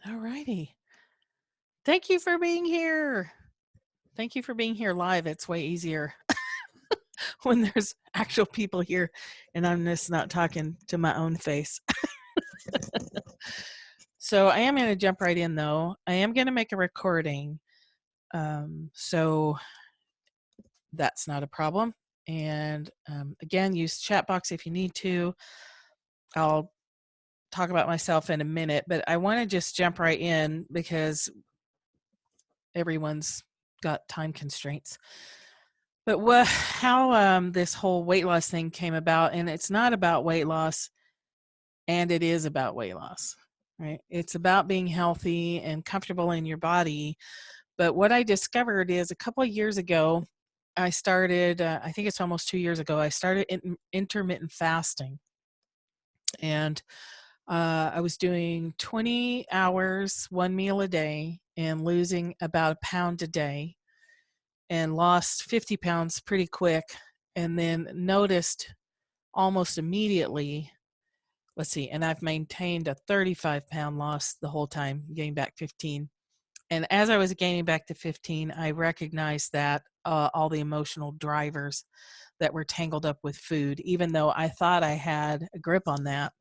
All righty. Thank you for being here. Thank you for being here live. It's way easier when there's actual people here and I'm just not talking to my own face. So I am going to jump right in though. I am going to make a recording. So that's not a problem. And again, use chat box if you need to. I'll talk about myself in a minute, but I want to just jump right in because everyone's got time constraints. But how this whole weight loss thing came about, and it's not about weight loss, and it is about weight loss, right? It's about being healthy and comfortable in your body. But what I discovered is a couple of years ago, I started, I think it's almost 2 years ago, I started intermittent fasting. And I was doing 20 hours, one meal a day, and losing about a pound a day, and lost 50 pounds pretty quick. And then noticed almost immediately, let's see, and I've maintained a 35-pound loss the whole time, gaining back 15. And as I was gaining back to 15, I recognized that all the emotional drivers that were tangled up with food, even though I thought I had a grip on that.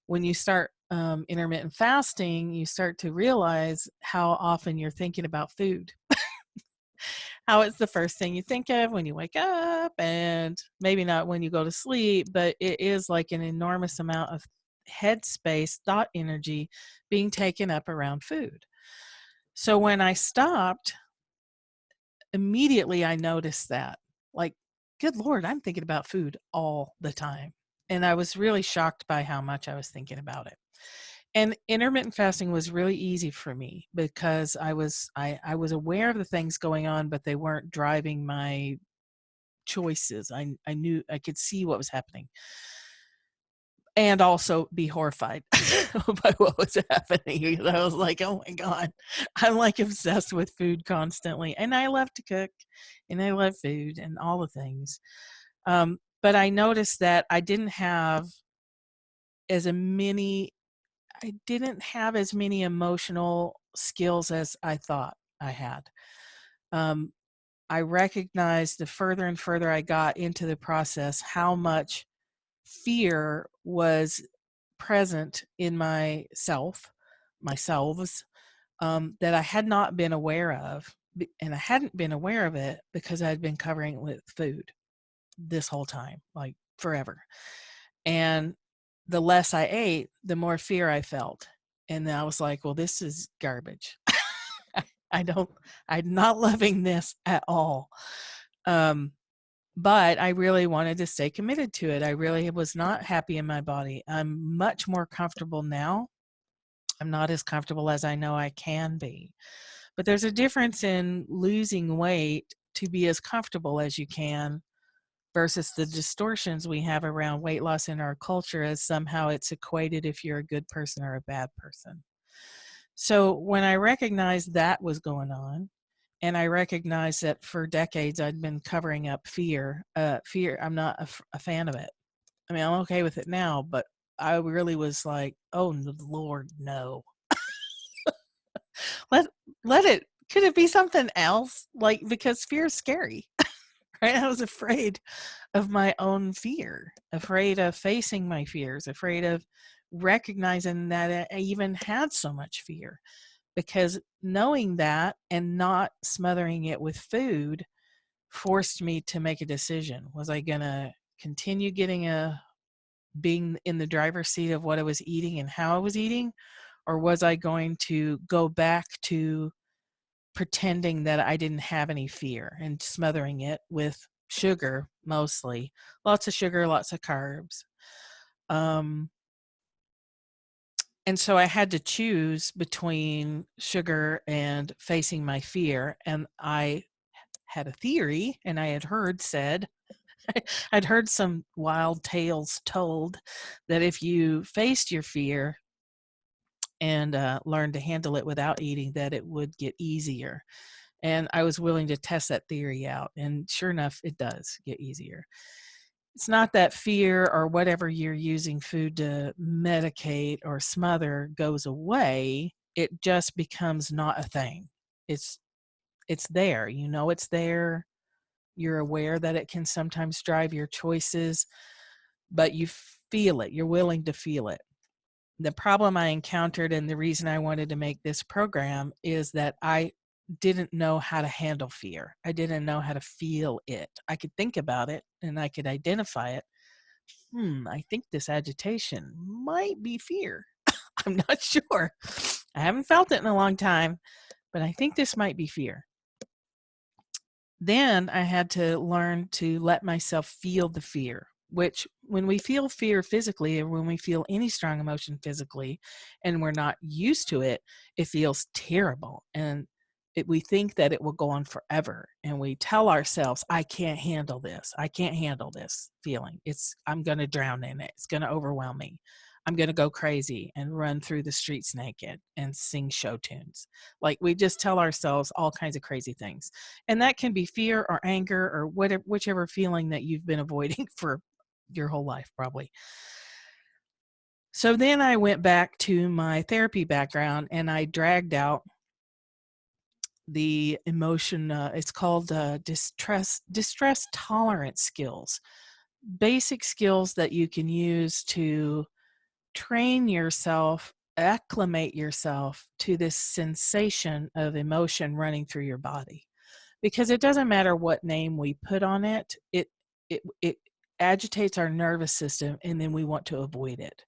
When you start intermittent fasting, you start to realize how often you're thinking about food, how it's the first thing you think of when you wake up, and maybe not when you go to sleep, but it is like an enormous amount of headspace, thought energy being taken up around food. So when I stopped, immediately I noticed that, like, good Lord, I'm thinking about food all the time. And I was really shocked by how much I was thinking about it. And intermittent fasting was really easy for me because I was aware of the things going on, but they weren't driving my choices. I knew I could see what was happening and also be horrified by what was happening. I was like, "Oh my god, I'm like obsessed with food constantly." And I love to cook and I love food and all the things. But I noticed that as a many I didn't have as many emotional skills as I thought I had. Um, I recognized the further and further I got into the process how much fear was present in myselves, that I had not been aware of. And I hadn't been aware of it because I had been covering it with food this whole time, like forever. And the less I ate, the more fear I felt. And I was like, well, this is garbage. I don't, I'm not loving this at all. Um, but I really wanted to stay committed to it. I really was not happy in my body. I'm much more comfortable now. I'm not as comfortable as I know I can be. But there's a difference in losing weight to be as comfortable as you can versus the distortions we have around weight loss in our culture as somehow it's equated if you're a good person or a bad person. So when I recognized that was going on, and I recognized that for decades I'd been covering up fear, I'm not a fan of it. I mean, I'm okay with it now, but I really was like, oh Lord, no. Let let it could it be something else? Like, because fear is scary, right? I was afraid of my own fear, afraid of facing my fears, afraid of recognizing that I even had so much fear. Because knowing that and not smothering it with food forced me to make a decision. Was I gonna continue being in the driver's seat of what I was eating and how I was eating? Or was I going to go back to pretending that I didn't have any fear and smothering it with sugar mostly? Lots of sugar, lots of carbs. Um, and so I had to choose between sugar and facing my fear. And I had a theory, and I had heard said, I'd heard some wild tales told that if you faced your fear and learned to handle it without eating, that it would get easier. And I was willing to test that theory out. And sure enough, it does get easier. It's not that fear or whatever you're using food to medicate or smother goes away. it just becomes not a thing. It's it's there. You know it's there. You're aware that it can sometimes drive your choices, but you feel it. You're willing to feel it. The problem I encountered and the reason I wanted to make this program is that I didn't know how to handle fear. I didn't know how to feel it. I could think about it and I could identify it. I think this agitation might be fear. I'm not sure. I haven't felt it in a long time, but I think this might be fear. Then I had to learn to let myself feel the fear, which when we feel fear physically, or when we feel any strong emotion physically, and we're not used to it, it feels terrible. And we think that it will go on forever. And we tell ourselves, I can't handle this. I can't handle this feeling. I'm going to drown in it. It's going to overwhelm me. I'm going to go crazy and run through the streets naked and sing show tunes. Like we just tell ourselves all kinds of crazy things. And that can be fear or anger or whatever, whichever feeling that you've been avoiding for your whole life, probably. So then I went back to my therapy background and I dragged out the emotion. It's called distress tolerance skills, basic skills that you can use to train yourself, acclimate yourself to this sensation of emotion running through your body. Because it doesn't matter what name we put on it, it agitates our nervous system, and then we want to avoid it.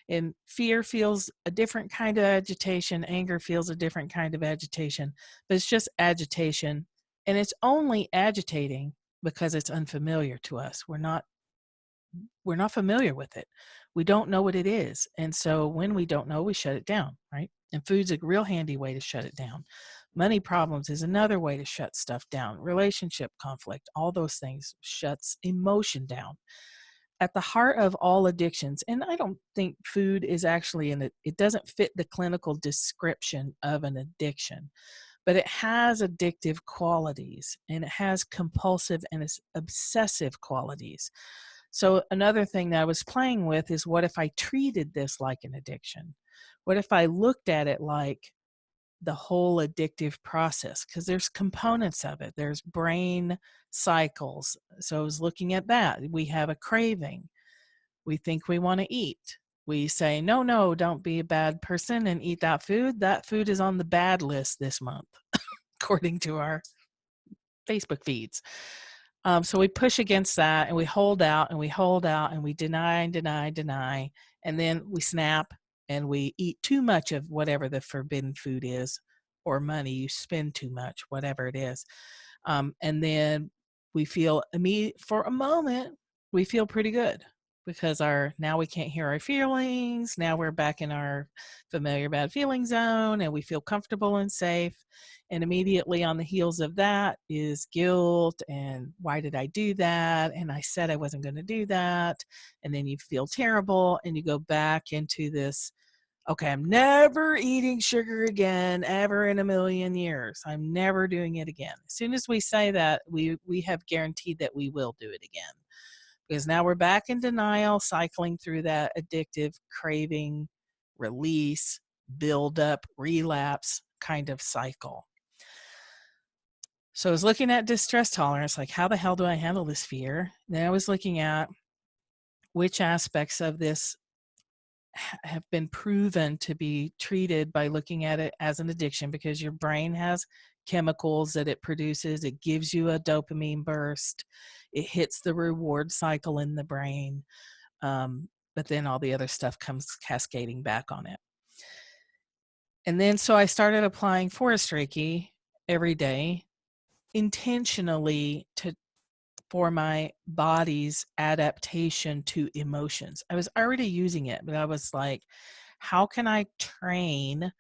And fear feels a different kind of agitation, anger feels a different kind of agitation, but it's just agitation, and it's only agitating because it's unfamiliar to us. We're not familiar with it. We don't know what it is. And so when we don't know, we shut it down, right? And food's a real handy way to shut it down. Money problems is another way to shut stuff down. Relationship conflict, all those things shuts emotion down. At the heart of all addictions, and I don't think food is actually it doesn't fit the clinical description of an addiction, but it has addictive qualities and it has compulsive and it's obsessive qualities. So another thing that I was playing with is, what if I treated this like an addiction? What if I looked at it like the whole addictive process? Because there's components of it. There's brain cycles. So I was looking at that. We have a craving. We think we want to eat. We say, no, no, don't be a bad person and eat that food. That food is on the bad list this month, according to our Facebook feeds. So we push against that and we hold out and we hold out and we deny and deny, deny. And then we snap and we eat too much of whatever the forbidden food is, or money, you spend too much, whatever it is. And then we feel for a moment, we feel pretty good because now we can't hear our feelings. Now we're back in our familiar bad feeling zone and we feel comfortable and safe. And immediately on the heels of that is guilt and why did I do that? And I said I wasn't going to do that. And then you feel terrible and you go back into this, okay, I'm never eating sugar again, ever in a million years. I'm never doing it again. As soon as we say that, we have guaranteed that we will do it again. Because now we're back in denial, cycling through that addictive craving, release, build up, relapse kind of cycle. So I was looking at distress tolerance, like how the hell do I handle this fear? Then I was looking at which aspects of this have been proven to be treated by looking at it as an addiction, because your brain has chemicals that it produces. It gives you a dopamine burst. It hits the reward cycle in the brain. But then all the other stuff comes cascading back on it. And then so I started applying Forest Reiki every day intentionally for my body's adaptation to emotions. I was already using it, but I was like, how can I train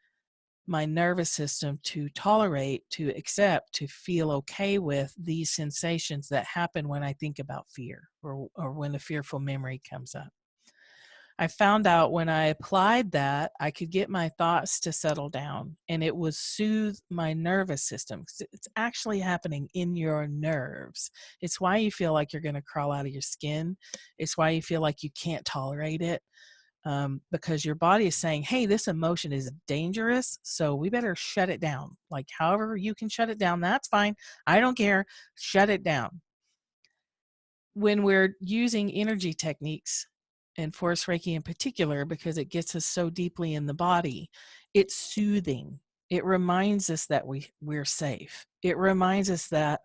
my nervous system to tolerate, to accept, to feel okay with these sensations that happen when I think about fear, or when a fearful memory comes up? I found out when I applied that, I could get my thoughts to settle down and it would soothe my nervous system. It's actually happening in your nerves. It's why you feel like you're going to crawl out of your skin. It's why you feel like you can't tolerate it. because your body is saying, hey, this emotion is dangerous, so we better shut it down. Like, however you can shut it down, that's fine. I don't care. Shut it down. When we're using energy techniques, and Force Reiki in particular, because it gets us so deeply in the body, it's soothing. It reminds us that we're safe. It reminds us that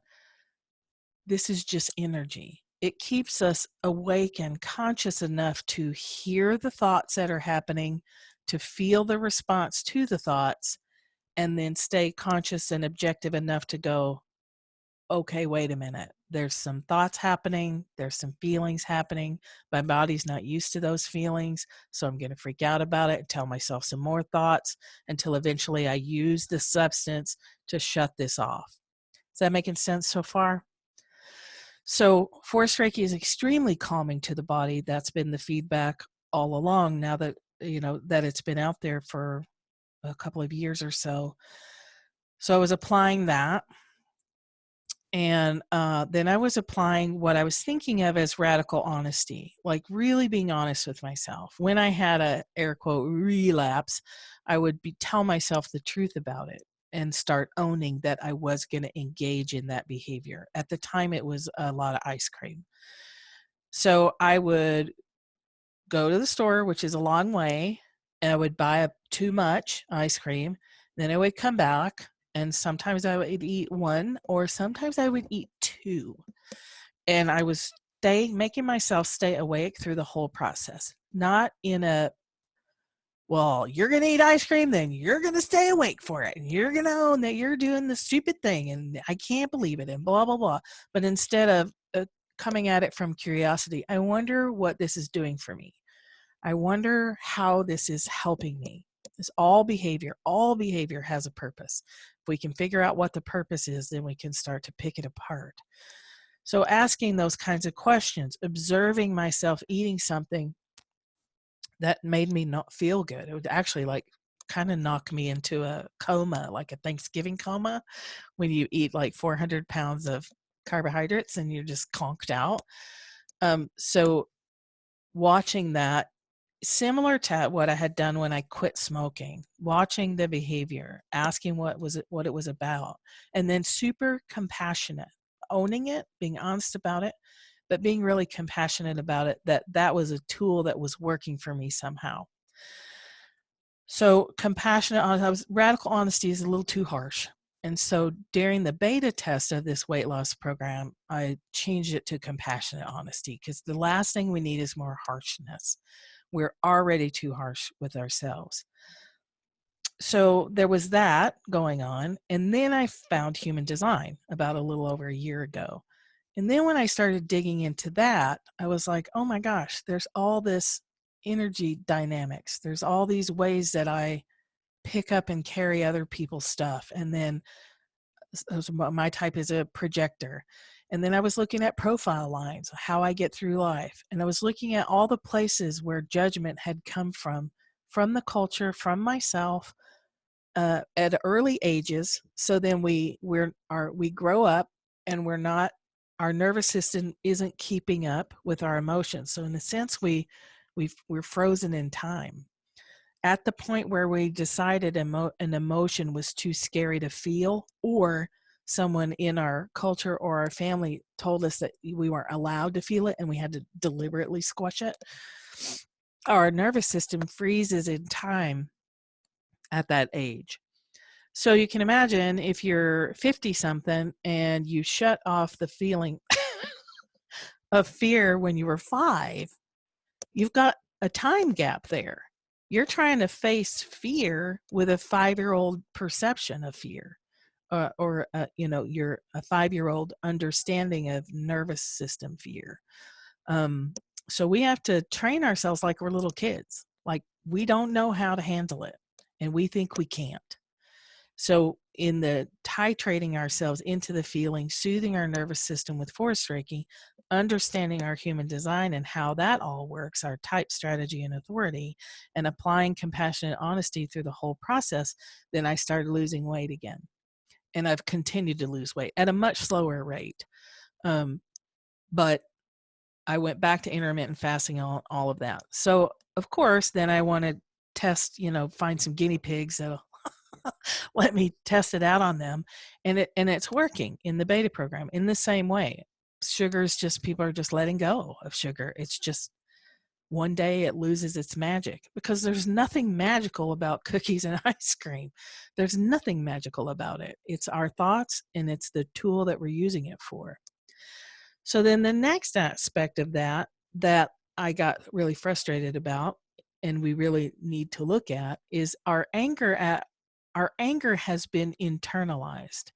this is just energy. It keeps us awake and conscious enough to hear the thoughts that are happening, to feel the response to the thoughts, and then stay conscious and objective enough to go, okay, wait a minute. There's some thoughts happening. There's some feelings happening. My body's not used to those feelings. So I'm going to freak out about it and tell myself some more thoughts until eventually I use the substance to shut this off. Is that making sense so far? So Force Reiki is extremely calming to the body. That's been the feedback all along, now that, that it's been out there for a couple of years or so. So I was applying that. And then I was applying what I was thinking of as radical honesty, like really being honest with myself. When I had a air quote relapse, I would tell myself the truth about it and start owning that I was going to engage in that behavior. At the time, it was a lot of ice cream. So I would go to the store, which is a long way, and I would buy too much ice cream. Then I would come back, and sometimes I would eat one, or sometimes I would eat two. And I was making myself stay awake through the whole process. Not in a, well, you're going to eat ice cream, then you're going to stay awake for it. And you're going to own that you're doing the stupid thing. And I can't believe it, and blah, blah, blah. But instead of coming at it from curiosity, I wonder what this is doing for me. I wonder how this is helping me. It's all behavior has a purpose. If we can figure out what the purpose is, then we can start to pick it apart. So asking those kinds of questions, observing myself eating something that made me not feel good. It would actually like kind of knock me into a coma, like a Thanksgiving coma, when you eat like 400 pounds of carbohydrates and you're just conked out. So watching that, similar to what I had done when I quit smoking, watching the behavior, asking what it was about, and then super compassionate, owning it, being honest about it, but being really compassionate about it, that was a tool that was working for me somehow. So radical honesty is a little too harsh. And so during the beta test of this weight loss program, I changed it to compassionate honesty, because the last thing we need is more harshness. We're already too harsh with ourselves. So there was that going on. And then I found human design about a little over a year ago. And then when I started digging into that, I was like, oh my gosh, there's all this energy dynamics. There's all these ways that I pick up and carry other people's stuff. And then my type is a projector. And then I was looking at profile lines, how I get through life. And I was looking at all the places where judgment had come from the culture, from myself, at early ages. So then we grow up, and our nervous system isn't keeping up with our emotions. So in a sense, we're frozen in time. At the point where we decided an emotion was too scary to feel, or someone in our culture or our family told us that we weren't allowed to feel it and we had to deliberately squash it, our nervous system freezes in time at that age. So you can imagine if you're 50 something and you shut off the feeling of fear when you were 5, you've got a time gap there. You're trying to face fear with a 5-year-old perception of fear, or you're a 5-year-old understanding of nervous system fear. So we have to train ourselves like we're little kids. Like, we don't know how to handle it, and we think we can't. So in the titrating ourselves into the feeling, soothing our nervous system with Force Reiki, understanding our human design and how that all works, our type, strategy, and authority, and applying compassionate honesty through the whole process, then I started losing weight again. And I've continued to lose weight at a much slower rate. But I went back to intermittent fasting, all of that. So of course, then I want to test, find some guinea pigs that'll let me test it out on them. And it's working in the beta program in the same way. Sugar's just, people are just letting go of sugar. It's just one day it loses its magic, because there's nothing magical about cookies and ice cream. There's nothing magical about it. It's our thoughts, and it's the tool that we're using it for. So then the next aspect of that I got really frustrated about, and we really need to look at, is our anger has been internalized.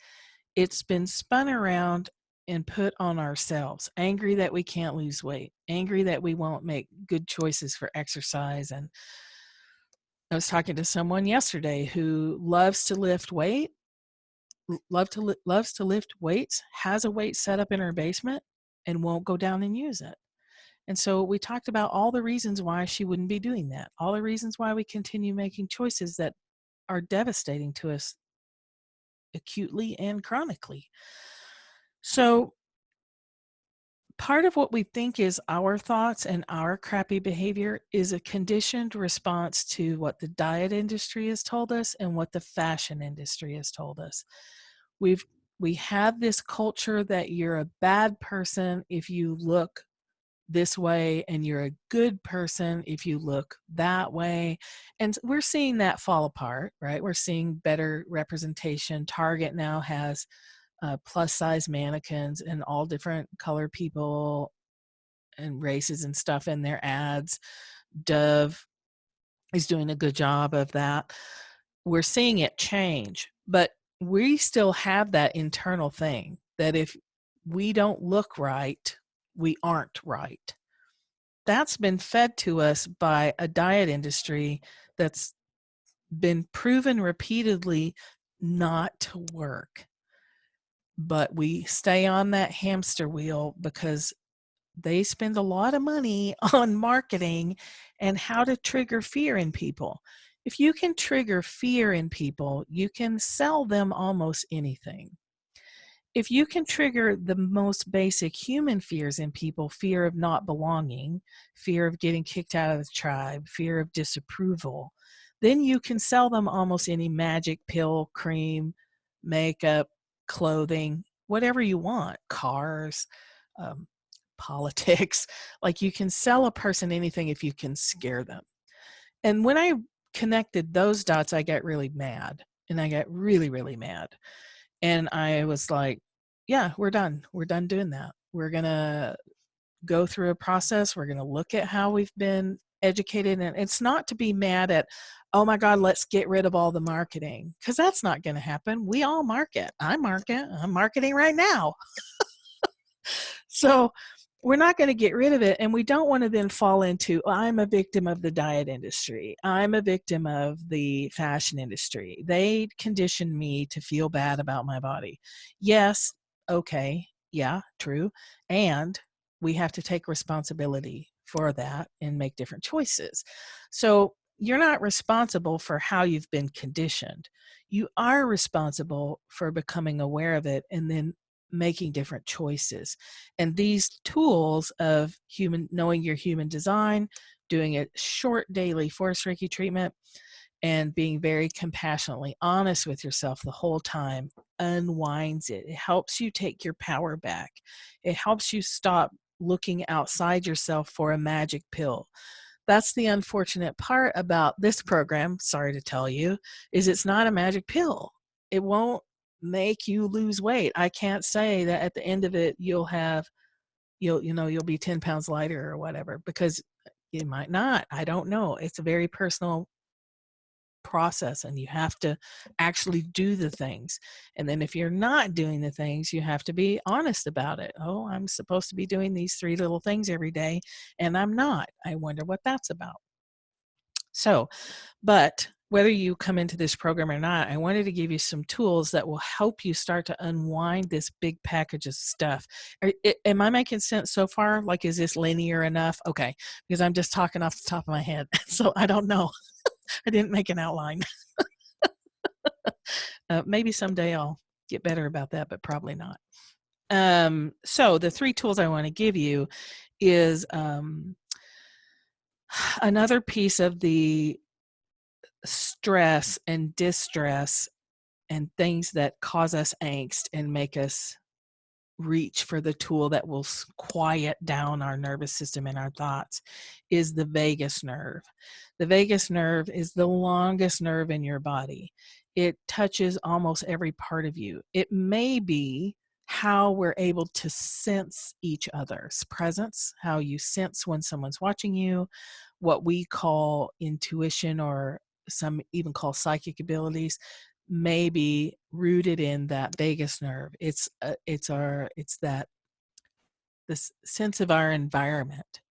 It's been spun around and put on ourselves. Angry that we can't lose weight, angry that we won't make good choices for exercise. And I was talking to someone yesterday who loves to lift weights, has a weight set up in her basement, and won't go down and use it. And so we talked about all the reasons why she wouldn't be doing that, all the reasons why we continue making choices that are devastating to us acutely and chronically. So part of what we think is our thoughts and our crappy behavior is a conditioned response to what the diet industry has told us and what the fashion industry has told us. We have this culture that you're a bad person if you look this way, and you're a good person if you look that way. And we're seeing that fall apart, right? We're seeing better representation. Target now has plus size mannequins and all different color people and races and stuff in their ads. Dove is doing a good job of that. We're seeing it change, but we still have that internal thing that if we don't look right, we aren't right. That's been fed to us by a diet industry that's been proven repeatedly not to work. But we stay on that hamster wheel because they spend a lot of money on marketing and how to trigger fear in people. If you can trigger fear in people, you can sell them almost anything. If you can trigger the most basic human fears in people, fear of not belonging, fear of getting kicked out of the tribe, fear of disapproval, then you can sell them almost any magic pill, cream, makeup, clothing, whatever you want, cars, politics. Like, you can sell a person anything if you can scare them. And when I connected those dots, I got really mad, and I got really, really mad. And I was like, yeah, we're done. We're done doing that. We're going to go through a process. We're going to look at how we've been educated. And it's not to be mad at, oh my God, let's get rid of all the marketing, because that's not going to happen. We all market. I market. I'm marketing right now. So we're not going to get rid of it. And we don't want to then fall into, I'm a victim of the diet industry. I'm a victim of the fashion industry. They conditioned me to feel bad about my body. Yes, okay, yeah, true. And we have to take responsibility for that and make different choices. So you're not responsible for how you've been conditioned. You are responsible for becoming aware of it and then making different choices. And these tools of knowing your human design, doing a short daily force Reiki treatment, and being very compassionately honest with yourself the whole time unwinds it. It helps you take your power back. It helps you stop looking outside yourself for a magic pill. That's the unfortunate part about this program, sorry to tell you, is it's not a magic pill. It won't make you lose weight. I can't say that at the end of it you'll be 10 pounds lighter or whatever, because you might not. I don't know. It's a very personal process, and you have to actually do the things. And then if you're not doing the things, you have to be honest about it. Oh, I'm supposed to be doing these 3 little things every day, and I'm not. I wonder what that's about. So, but whether you come into this program or not, I wanted to give you some tools that will help you start to unwind this big package of stuff. Am I making sense so far? Like, is this linear enough? Okay, because I'm just talking off the top of my head. So I don't know. I didn't make an outline. Maybe someday I'll get better about that, but probably not. So the 3 tools I want to give you is Another piece of the stress and distress and things that cause us angst and make us reach for the tool that will quiet down our nervous system and our thoughts is the vagus nerve. The vagus nerve is the longest nerve in your body. It touches almost every part of you. It may be how we're able to sense each other's presence, how you sense when someone's watching you, what we call intuition, or some even call psychic abilities, may be rooted in that vagus nerve. It's that this sense of our environment.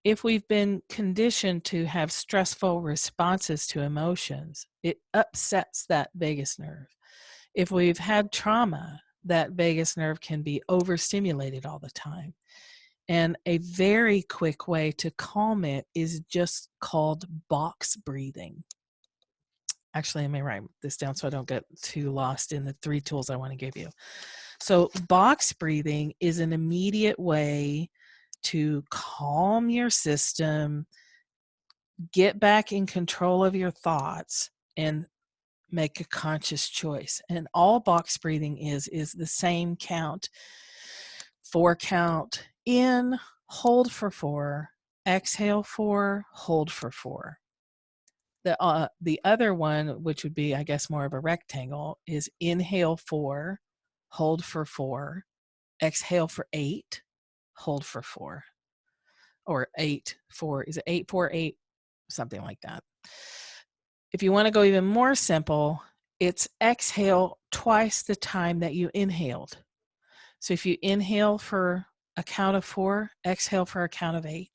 If we've been conditioned to have stressful responses to emotions, it upsets that vagus nerve. If we've had trauma, that vagus nerve can be overstimulated all the time. And a very quick way to calm it is just called box breathing. Actually, let me write this down so I don't get too lost in the 3 tools I want to give you. So box breathing is an immediate way to calm your system, get back in control of your thoughts, and make a conscious choice. And all box breathing is the same count. 4 count in, hold for 4, exhale 4, hold for 4. The other one, which would be, I guess, more of a rectangle, is inhale 4, hold for 4, exhale for 8, hold for 4. Or 8, 4, is it 8, 4, 8? Something like that. If you want to go even more simple, it's exhale twice the time that you inhaled. So if you inhale for a count of 4, exhale for a count of 8.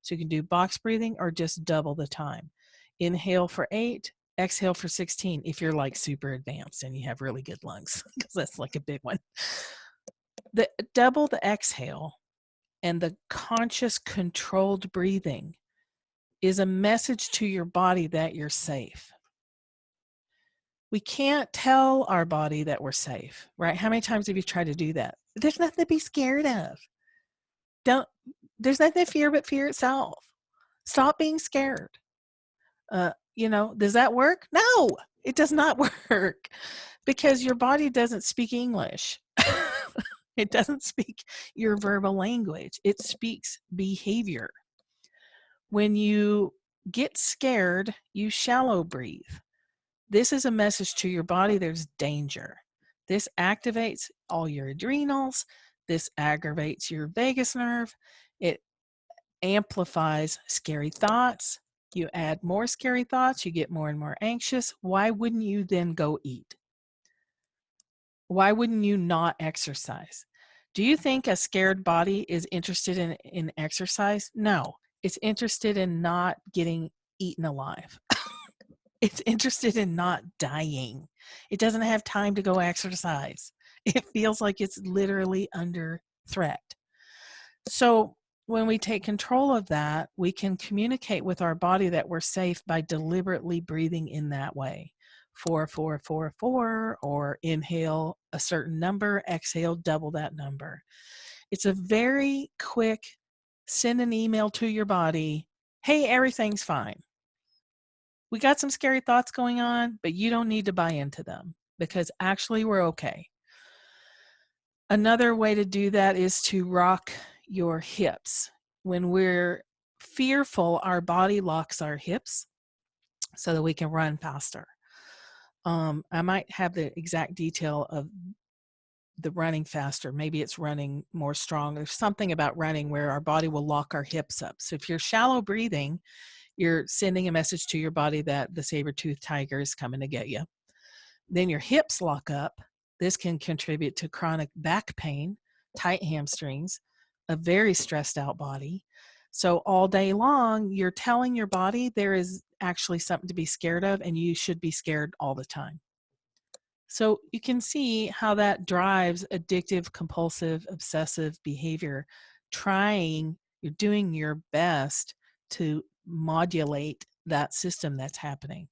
So you can do box breathing or just double the time. Inhale for 8, exhale for 16 if you're like super advanced and you have really good lungs, because that's like a big one. Double the exhale and the conscious controlled breathing is a message to your body that you're safe. We can't tell our body that we're safe, right? How many times have you tried to do that? There's nothing to be scared of. There's nothing to fear but fear itself. Stop being scared. Does that work? No, it does not work, because your body doesn't speak English. It doesn't speak your verbal language. It speaks behavior. When you get scared, you shallow breathe. This is a message to your body there's danger. This activates all your adrenals. This aggravates your vagus nerve. It amplifies scary thoughts. You add more scary thoughts, you get more and more anxious. Why wouldn't you then go eat? Why wouldn't you not exercise? Do you think a scared body is interested in exercise? No, it's interested in not getting eaten alive. It's interested in not dying. It doesn't have time to go exercise. It feels like it's literally under threat. So when we take control of that, we can communicate with our body that we're safe by deliberately breathing in that way. 4, 4, 4, 4, or inhale a certain number, exhale double that number. It's a very quick, send an email to your body, hey, everything's fine. We got some scary thoughts going on, but you don't need to buy into them, because actually we're okay. Another way to do that is to rock your hips. When we're fearful, our body locks our hips so that we can run faster. I might have the exact detail of the running faster. Maybe it's running more strong. There's something about running where our body will lock our hips up. So if you're shallow breathing, you're sending a message to your body that the saber-toothed tiger is coming to get you. Then your hips lock up. This can contribute to chronic back pain, tight hamstrings, a very stressed out body. So all day long, you're telling your body there is actually something to be scared of, and you should be scared all the time. So you can see how that drives addictive, compulsive, obsessive behavior. You're doing your best to modulate that system that's happening.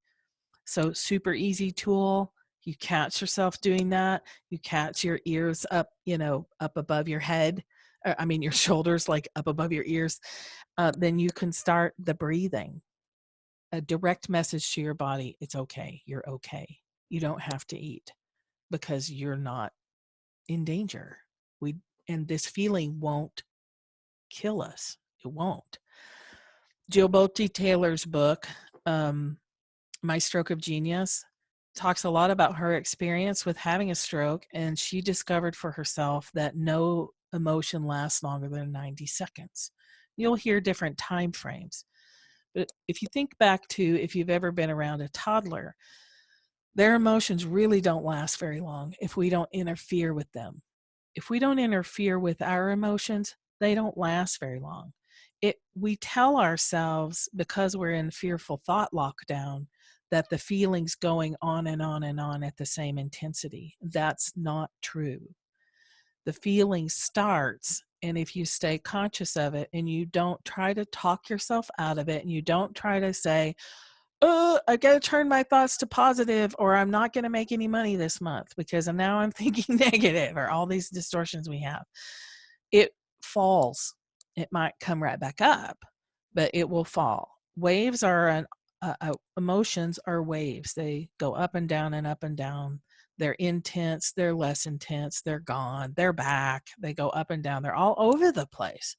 So super easy tool. You catch yourself doing that. You catch your ears up, up above your head. I mean, your shoulders like up above your ears, then you can start the breathing. A direct message to your body, it's okay, you're okay. You don't have to eat because you're not in danger. And this feeling won't kill us. It won't. Jill Bolte Taylor's book, My Stroke of Genius, talks a lot about her experience with having a stroke, and she discovered for herself that no emotion lasts longer than 90 seconds. You'll hear different time frames. But if you think back to if you've ever been around a toddler, their emotions really don't last very long if we don't interfere with them. If we don't interfere with our emotions, they don't last very long. We tell ourselves, because we're in fearful thought lockdown, that the feeling's going on and on and on at the same intensity. That's not true. The feeling starts, and if you stay conscious of it and you don't try to talk yourself out of it, and you don't try to say, oh, I got to turn my thoughts to positive, or I'm not going to make any money this month because now I'm thinking negative, or all these distortions we have. It falls. It might come right back up, but it will fall. Waves are emotions are waves. They go up and down and up and down. They're intense. They're less intense. They're gone. They're back. They go up and down. They're all over the place.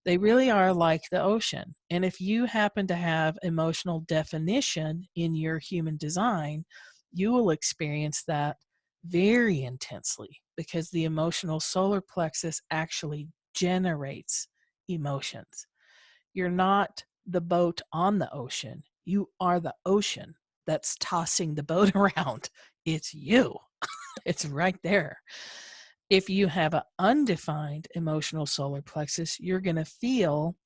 They really are like the ocean. And if you happen to have emotional definition in your human design, you will experience that very intensely, because the emotional solar plexus actually generates emotions. You're not the boat on the ocean. You are the ocean that's tossing the boat around. It's you. It's right there. If you have an undefined emotional solar plexus, you're going to feel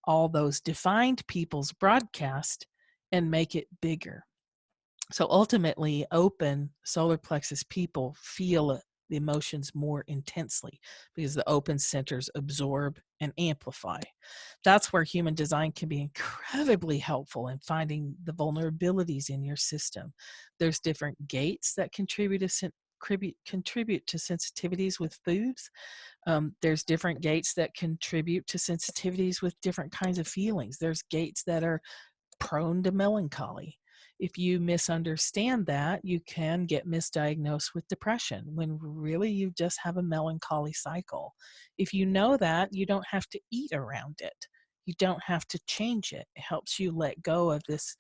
all those defined people's broadcast and make it bigger. So ultimately, open solar plexus people feel the emotions more intensely because the open centers absorb and amplify. That's where human design can be incredibly helpful in finding the vulnerabilities in your system. There's different gates that contribute to sensitivities with foods. There's different gates that contribute to sensitivities with different kinds of feelings. There's gates that are prone to melancholy. If you misunderstand that, you can get misdiagnosed with depression when really you just have a melancholy cycle. If you know that, you don't have to eat around it. You don't have to change it. It helps you let go of this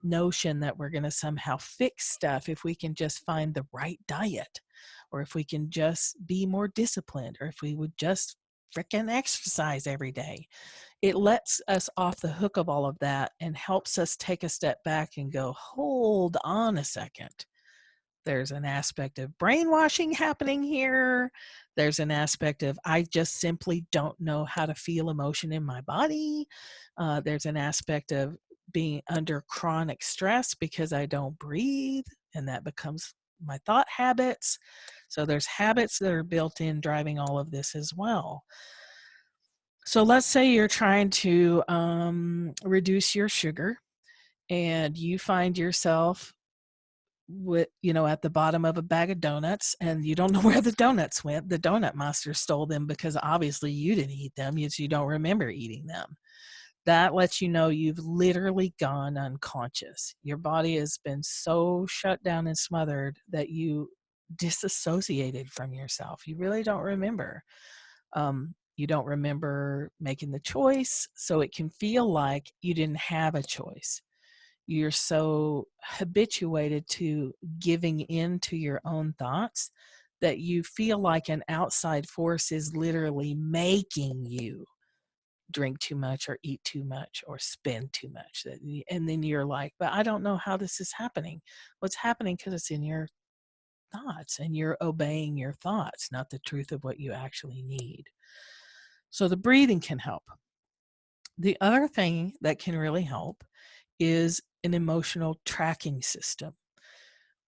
notion that we're going to somehow fix stuff if we can just find the right diet, or if we can just be more disciplined, or if we would just frickin' exercise every day. It lets us off the hook of all of that and helps us take a step back and go, hold on a second. There's an aspect of brainwashing happening here. There's an aspect of I just simply don't know how to feel emotion in my body. There's an aspect of being under chronic stress because I don't breathe, and that becomes my thought habits. So there's habits that are built in driving all of this as well. So let's say you're trying to reduce your sugar, and you find yourself at the bottom of a bag of donuts, and you don't know where the donuts went. The donut monster stole them because obviously you didn't eat them. You don't remember eating them. That lets you know you've literally gone unconscious. Your body has been so shut down and smothered that you disassociated from yourself. You really don't remember. You don't remember making the choice, so it can feel like you didn't have a choice. You're so habituated to giving in to your own thoughts that you feel like an outside force is literally making you drink too much or eat too much or spend too much. And then you're like, but I don't know how this is happening. What's happening? Because it's in your thoughts, and you're obeying your thoughts, not the truth of what you actually need. So the breathing can help. The other thing that can really help is an emotional tracking system,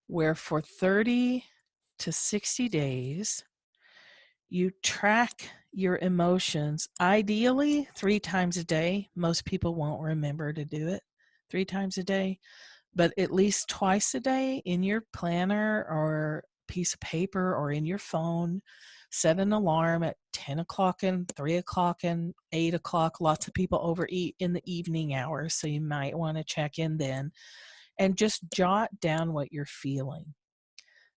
where for 30 to 60 days, you track your emotions, ideally 3 times a day. Most people won't remember to do it 3 times a day, but at least twice a day in your planner or piece of paper or in your phone. Set an alarm at 10 o'clock and 3 o'clock and 8 o'clock. Lots of people overeat in the evening hours, so you might want to check in then and just jot down what you're feeling.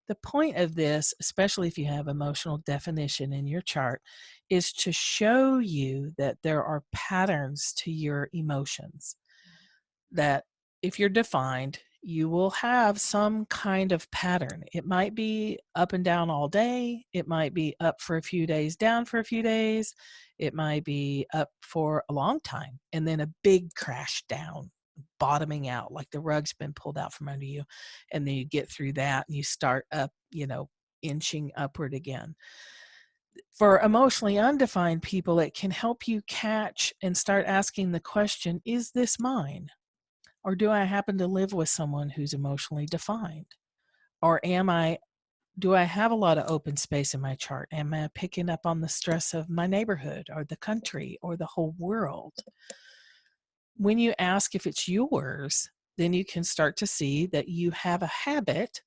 The point of this, especially if you have emotional definition in your chart, is to show you that there are patterns to your emotions. That if you're defined, you will have some kind of pattern. It might be up and down all day. It might be up for a few days, down for a few days. It might be up for a long time and then a big crash down, bottoming out, like the rug's been pulled out from under you. And then you get through that and you start up, inching upward again. For emotionally undefined people, it can help you catch and start asking the question, is this mine? Or do I happen to live with someone who's emotionally defined? Or do I have a lot of open space in my chart? Am I picking up on the stress of my neighborhood or the country or the whole world? When you ask if it's yours, then you can start to see that you have a habit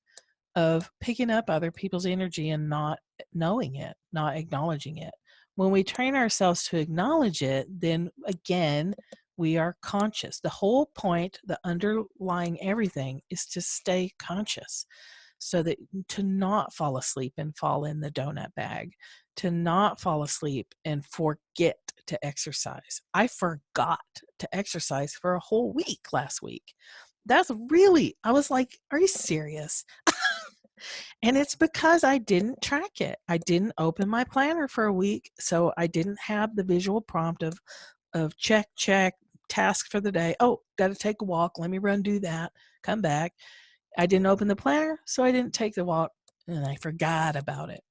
of picking up other people's energy and not knowing it, not acknowledging it. When we train ourselves to acknowledge it, then again, we are conscious. The whole point, the underlying everything, is to stay conscious so that to not fall asleep and fall in the donut bag, to not fall asleep and forget to exercise. I forgot to exercise for a whole week last week. I was like, are you serious? And it's because I didn't track it. I didn't open my planner for a week, so I didn't have the visual prompt of check, task for the day. Oh, got to take a walk. Let me run, do that, come back. I didn't open the planner, so I didn't take the walk, and I forgot about it.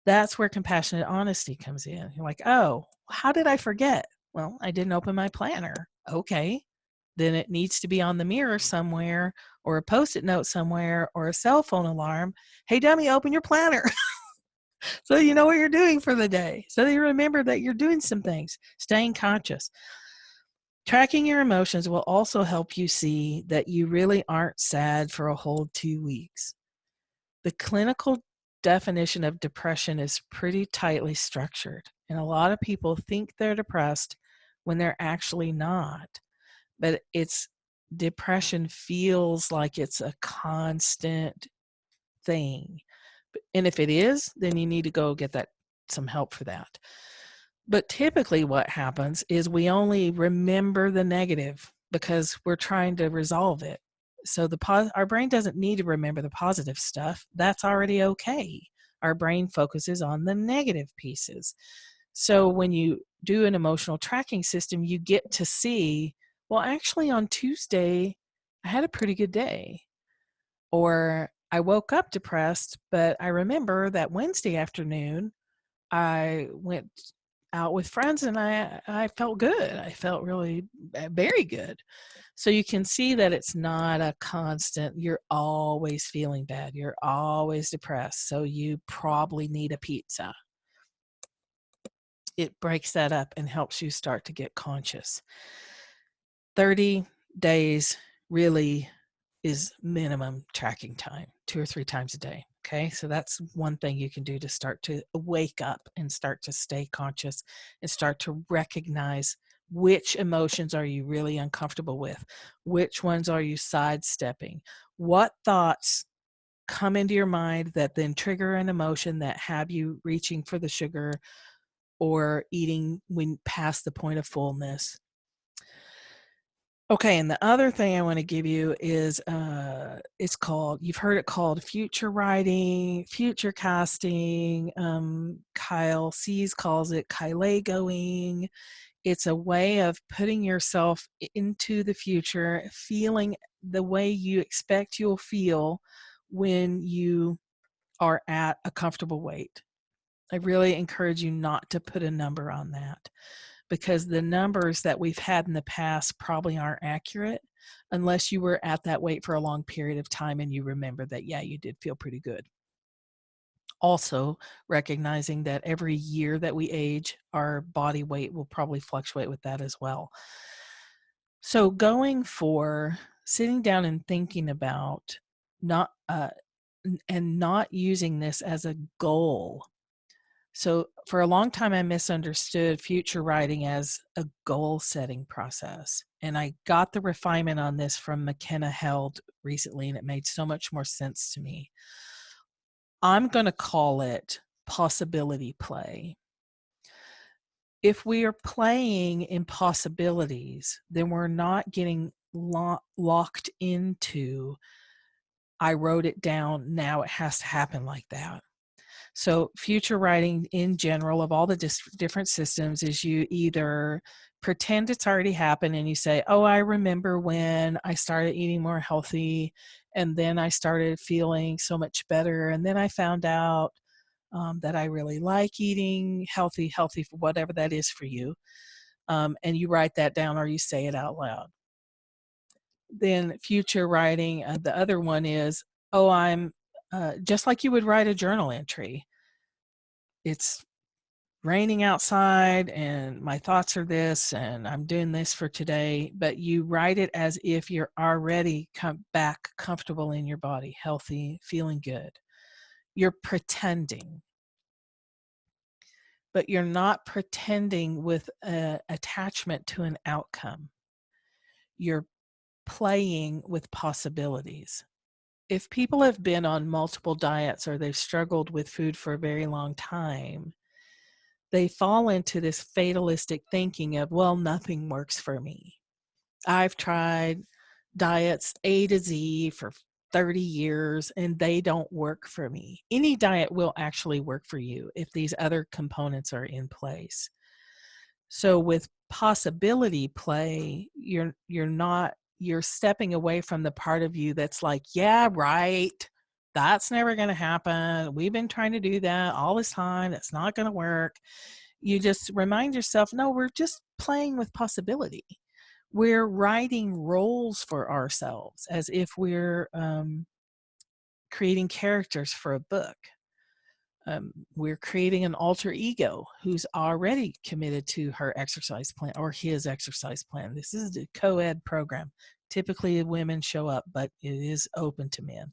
That's where compassionate honesty comes in. You're like, oh, how did I forget? Well, I didn't open my planner. Okay, then it needs to be on the mirror somewhere or a post-it note somewhere or a cell phone alarm. Hey, dummy, open your planner. So you know what you're doing for the day. So that you remember that you're doing some things, staying conscious. Tracking your emotions will also help you see that you really aren't sad for a whole 2 weeks. The clinical definition of depression is pretty tightly structured, and a lot of people think they're depressed when they're actually not. But depression feels like it's a constant thing. And if it is, then you need to go get some help for that. But typically what happens is we only remember the negative because we're trying to resolve it. So our brain doesn't need to remember the positive stuff. That's already okay. Our brain focuses on the negative pieces. So when you do an emotional tracking system, you get to see, well, actually on Tuesday, I had a pretty good day. Or I woke up depressed, but I remember that Wednesday afternoon, I went out with friends and I felt good. I felt really very good. So you can see that it's not a constant, you're always feeling bad. You're always depressed. So you probably need a pizza. It breaks that up and helps you start to get conscious. 30 days really is minimum tracking time, 2 or 3 times a day. Okay, so that's one thing you can do to start to wake up and start to stay conscious and start to recognize which emotions are you really uncomfortable with, which ones are you sidestepping, what thoughts come into your mind that then trigger an emotion that have you reaching for the sugar or eating when past the point of fullness. Okay, and the other thing I want to give you is you've heard it called future writing, future casting. Kyle Cease calls it Kylegoing. It's a way of putting yourself into the future, feeling the way you expect you'll feel when you are at a comfortable weight. I really encourage you not to put a number on that, because the numbers that we've had in the past probably aren't accurate unless you were at that weight for a long period of time and you remember that, yeah, you did feel pretty good. Also, recognizing that every year that we age, our body weight will probably fluctuate with that as well. So sitting down and thinking about not using this as a goal So for a long time, I misunderstood future writing as a goal setting process. And I got the refinement on this from McKenna Held recently, and it made so much more sense to me. I'm going to call it possibility play. If we are playing in possibilities, then we're not getting locked into, I wrote it down, now it has to happen like that. So future writing in general of all the different systems is you either pretend it's already happened and you say, oh, I remember when I started eating more healthy and then I started feeling so much better. And then I found out that I really like eating healthy for whatever that is for you. And you write that down or you say it out loud. Then future writing, the other one is, oh, I'm just like you would write a journal entry. It's raining outside and my thoughts are this and I'm doing this for today, but you write it as if you're already back comfortable in your body, healthy, feeling good. You're pretending, but you're not pretending with an attachment to an outcome. You're playing with possibilities. If people have been on multiple diets or they've struggled with food for a very long time, they fall into this fatalistic thinking of, well, nothing works for me. I've tried diets A to Z for 30 years and they don't work for me. Any diet will actually work for you if these other components are in place. So with possibility play, you're stepping away from the part of you that's like, yeah, right. That's never going to happen. We've been trying to do that all this time. That's not going to work. You just remind yourself, no, we're just playing with possibility. We're writing roles for ourselves as if we're creating characters for a book. We're creating an alter ego who's already committed to her exercise plan or his exercise plan. This is a co-ed program. Typically women show up, but it is open to men.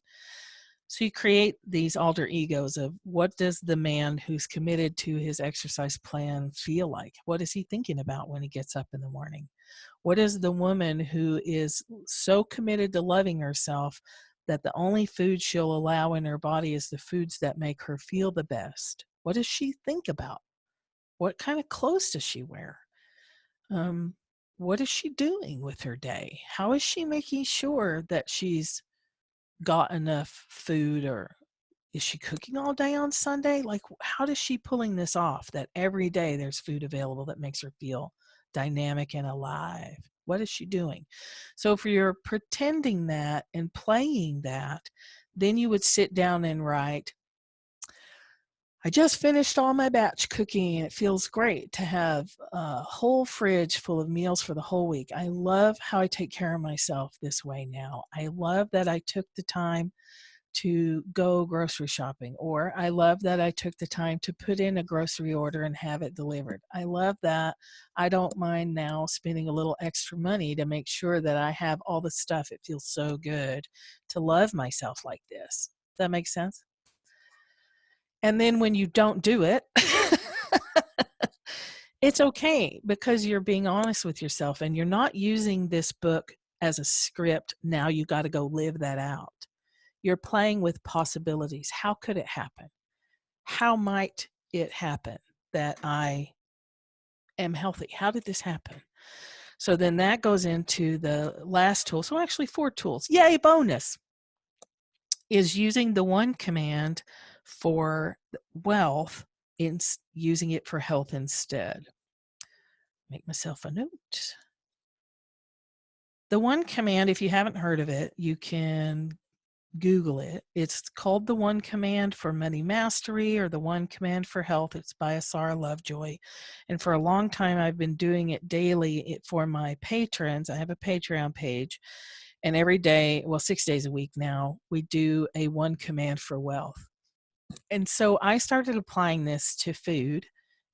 So you create these alter egos of what does the man who's committed to his exercise plan feel like? What is he thinking about when he gets up in the morning? What is the woman who is so committed to loving herself that the only food she'll allow in her body is the foods that make her feel the best? What does she think about? What kind of clothes does she wear? What is she doing with her day? How is she making sure that she's got enough food, or is she cooking all day on Sunday? Like, how does she pulling this off that every day there's food available that makes her feel dynamic and alive? What is she doing? So if you're pretending that and playing that, then you would sit down and write, I just finished all my batch cooking and it feels great to have a whole fridge full of meals for the whole week. I love how I take care of myself this way now. I love that I took the time to go grocery shopping, or I love that I took the time to put in a grocery order and have it delivered. I love that I don't mind now spending a little extra money to make sure that I have all the stuff. It feels so good to love myself like this. Does that make sense? And then when you don't do it, it's okay because you're being honest with yourself and you're not using this book as a script. Now you got to go live that out. You're playing with possibilities. How could it happen? How might it happen that I am healthy? How did this happen? So then that goes into the last tool. So actually 4 tools. Yay, bonus is using the one command for wealth in using it for health instead. Make myself a note. The one command, if you haven't heard of it, you can Google it. It's called the One Command for Money Mastery or the One Command for Health. It's by Asara Lovejoy. And for a long time, I've been doing it daily for my patrons. I have a Patreon page. And every day, well, 6 days a week now, we do a one command for wealth. And so I started applying this to food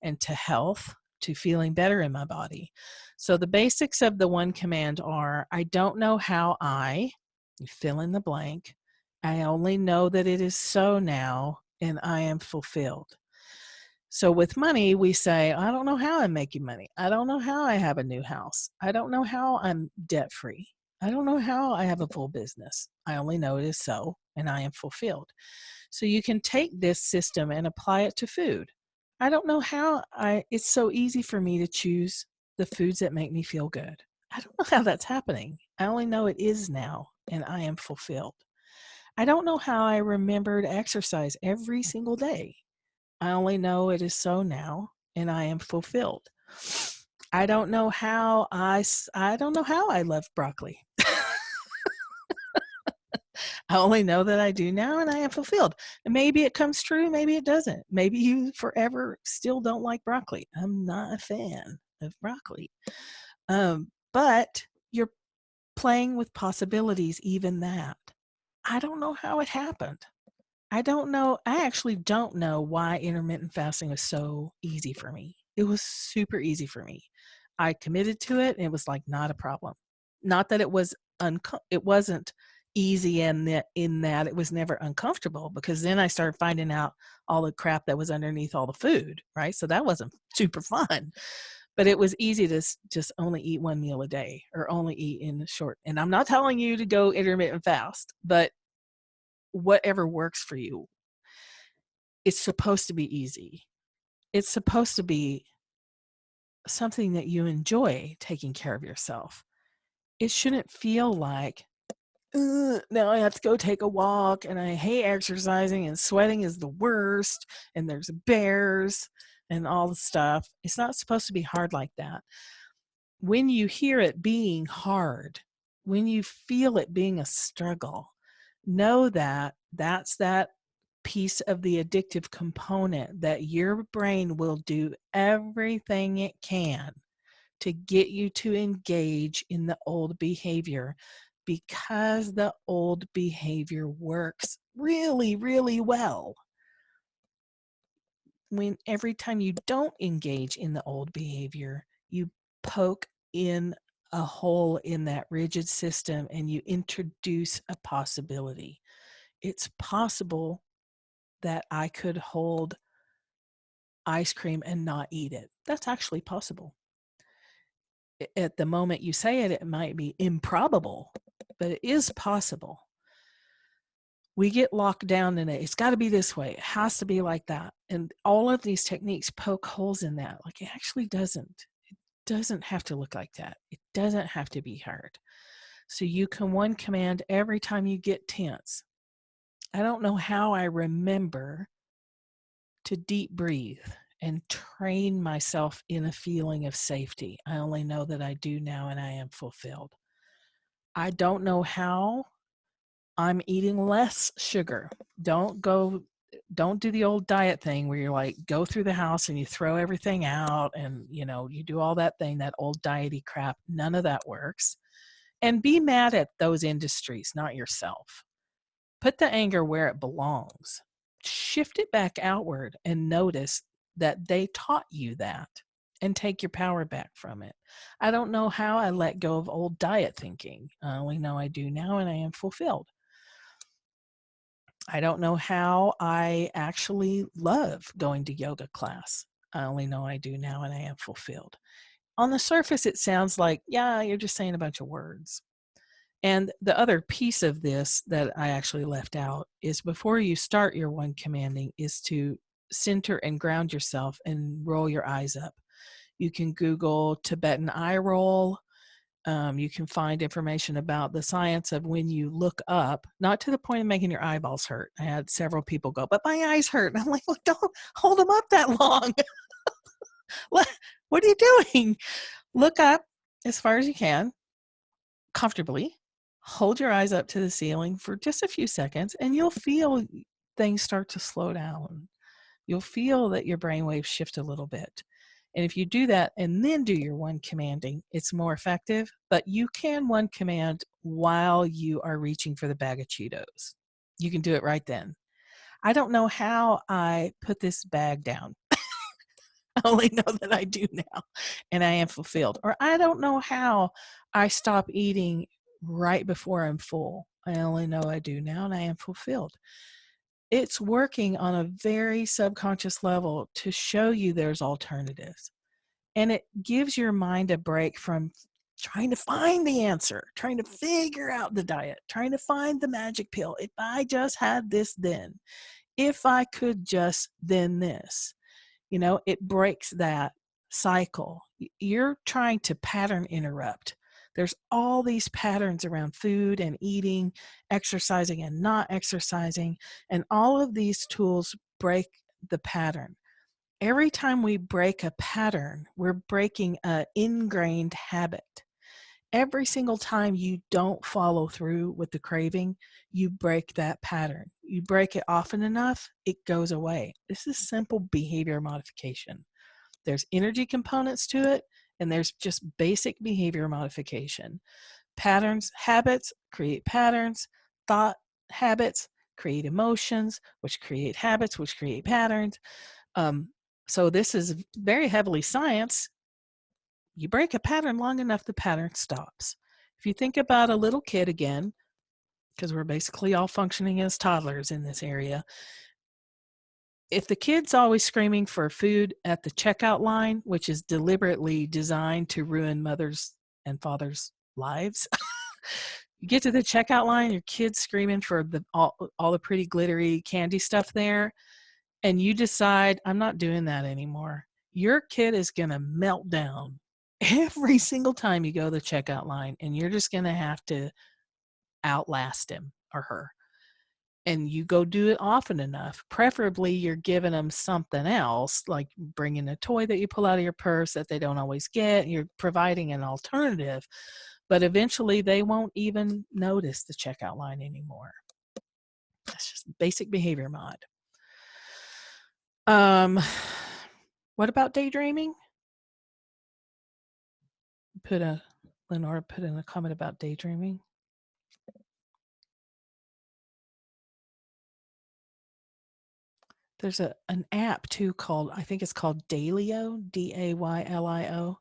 and to health, to feeling better in my body. So the basics of the one command are, I don't know how you fill in the blank. I only know that it is so now, and I am fulfilled. So with money, we say, I don't know how I'm making money. I don't know how I have a new house. I don't know how I'm debt free. I don't know how I have a full business. I only know it is so, and I am fulfilled. So you can take this system and apply it to food. I don't know how it's so easy for me to choose the foods that make me feel good. I don't know how that's happening. I only know it is now, and I am fulfilled. I don't know how I remember to exercise every single day. I only know it is so now, and I am fulfilled. I don't know how I don't know how I love broccoli. I only know that I do now, and I am fulfilled. And maybe it comes true, maybe it doesn't. Maybe you forever still don't like broccoli. I'm not a fan of broccoli. But you're playing with possibilities, even that. I don't know how it happened. I don't know. I actually don't know why intermittent fasting was so easy for me. It was super easy for me. I committed to it, and it was like not a problem. Not that it was it wasn't easy in that it was never uncomfortable, because then I started finding out all the crap that was underneath all the food, right? So that wasn't super fun. But it was easy to just only eat one meal a day, or only eat in short. And I'm not telling you to go intermittent fast, but whatever works for you. It's supposed to be easy. It's supposed to be something that you enjoy, taking care of yourself. It shouldn't feel like, now I have to go take a walk, and I hate exercising, and sweating is the worst, and there's bears and all the stuff. It's not supposed to be hard like that. When you hear it being hard, when you feel it being a struggle, know that that's that piece of the addictive component, that your brain will do everything it can to get you to engage in the old behavior, because the old behavior works really, really well. When every time you don't engage in the old behavior, you poke in a hole in that rigid system, and you introduce a possibility. It's possible that I could hold ice cream and not eat it. That's actually possible. At the moment you say it, it might be improbable, but it is possible. We get locked down in it. It's got to be this way. It has to be like that. And all of these techniques poke holes in that. Like, it actually doesn't. It doesn't have to look like that. It doesn't have to be hard. So you can one command every time you get tense. I don't know how I remember to deep breathe and train myself in a feeling of safety. I only know that I do now, and I am fulfilled. I don't know how I'm eating less sugar. Don't do the old diet thing where you're like, go through the house and you throw everything out, and you do all that thing, that old diety crap. None of that works. And be mad at those industries, not yourself. Put the anger where it belongs. Shift it back outward and notice that they taught you that, and take your power back from it. I don't know how I let go of old diet thinking. I only know I do now, and I am fulfilled. I don't know how I actually love going to yoga class. I only know I do now, and I am fulfilled. On the surface, it sounds like, yeah, you're just saying a bunch of words. And the other piece of this that I actually left out is, before you start your one commanding, is to center and ground yourself and roll your eyes up. You can Google Tibetan eye roll. You can find information about the science of when you look up, not to the point of making your eyeballs hurt. I had several people go, but my eyes hurt. And I'm like, well, don't hold them up that long. What are you doing? Look up as far as you can, comfortably. Hold your eyes up to the ceiling for just a few seconds, and you'll feel things start to slow down. You'll feel that your brainwaves shift a little bit. And if you do that and then do your one commanding, it's more effective. But you can one command while you are reaching for the bag of Cheetos. You can do it right then. I don't know how I put this bag down. I only know that I do now, and I am fulfilled. Or I don't know how I stop eating right before I'm full. I only know I do now, and I am fulfilled. It's working on a very subconscious level to show you there's alternatives. And it gives your mind a break from trying to find the answer, trying to figure out the diet, trying to find the magic pill. If I just had this then, if I could just then this, it breaks that cycle. You're trying to pattern interrupt. There's all these patterns around food and eating, exercising and not exercising, and all of these tools break the pattern. Every time we break a pattern, we're breaking an ingrained habit. Every single time you don't follow through with the craving, you break that pattern. You break it often enough, it goes away. This is simple behavior modification. There's energy components to it, and there's just basic behavior modification. Patterns, habits create patterns. Thought habits create emotions, which create habits, which create patterns. So this is very heavily science. You break a pattern long enough, the pattern stops. If you think about a little kid again, because we're basically all functioning as toddlers in this area, if the kid's always screaming for food at the checkout line, which is deliberately designed to ruin mothers and fathers' lives, you get to the checkout line, your kid's screaming for all the pretty glittery candy stuff there, and you decide, I'm not doing that anymore. Your kid is going to melt down every single time you go to the checkout line, and you're just going to have to outlast him or her. And you go do it often enough. Preferably you're giving them something else, like bringing a toy that you pull out of your purse that they don't always get. You're providing an alternative, but eventually they won't even notice the checkout line anymore. That's just basic behavior mod. What about daydreaming? Lenora put in a comment about daydreaming. There's an app too called, I think it's called Daylio, Daylio.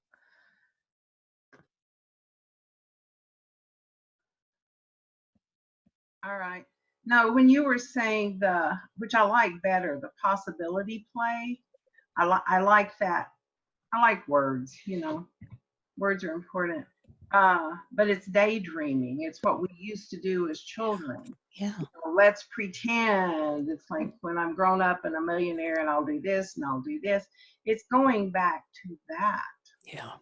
All right. No, when you were saying which I like better, the possibility play, I like that. I like words, words are important. But it's daydreaming. It's what we used to do as children. Yeah. Let's pretend it's like when I'm grown up and a millionaire and I'll do this and I'll do this. It's going back to that. Yeah.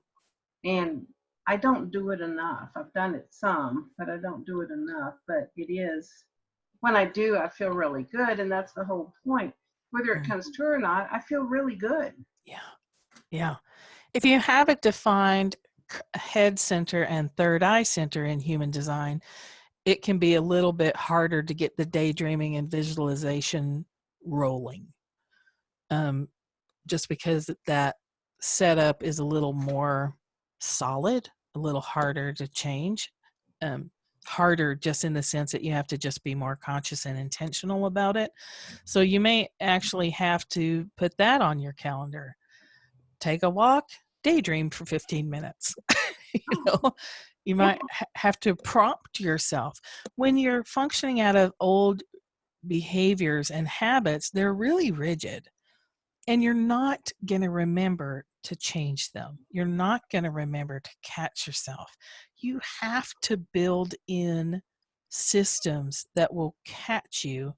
And I don't do it enough. I've done it some, but I don't do it enough. But it is, when I do, I feel really good. And that's the whole point. Whether it comes true or not, I feel really good. Yeah. Yeah. If you have a defined head center and third eye center in human design, it can be a little bit harder to get the daydreaming and visualization rolling. Just because that setup is a little more solid, a little harder to change. Harder just in the sense that you have to just be more conscious and intentional about it. So you may actually have to put that on your calendar. Take a walk, daydream for 15 minutes. You might have to prompt yourself. When you're functioning out of old behaviors and habits, they're really rigid. And you're not going to remember to change them. You're not going to remember to catch yourself. You have to build in systems that will catch you.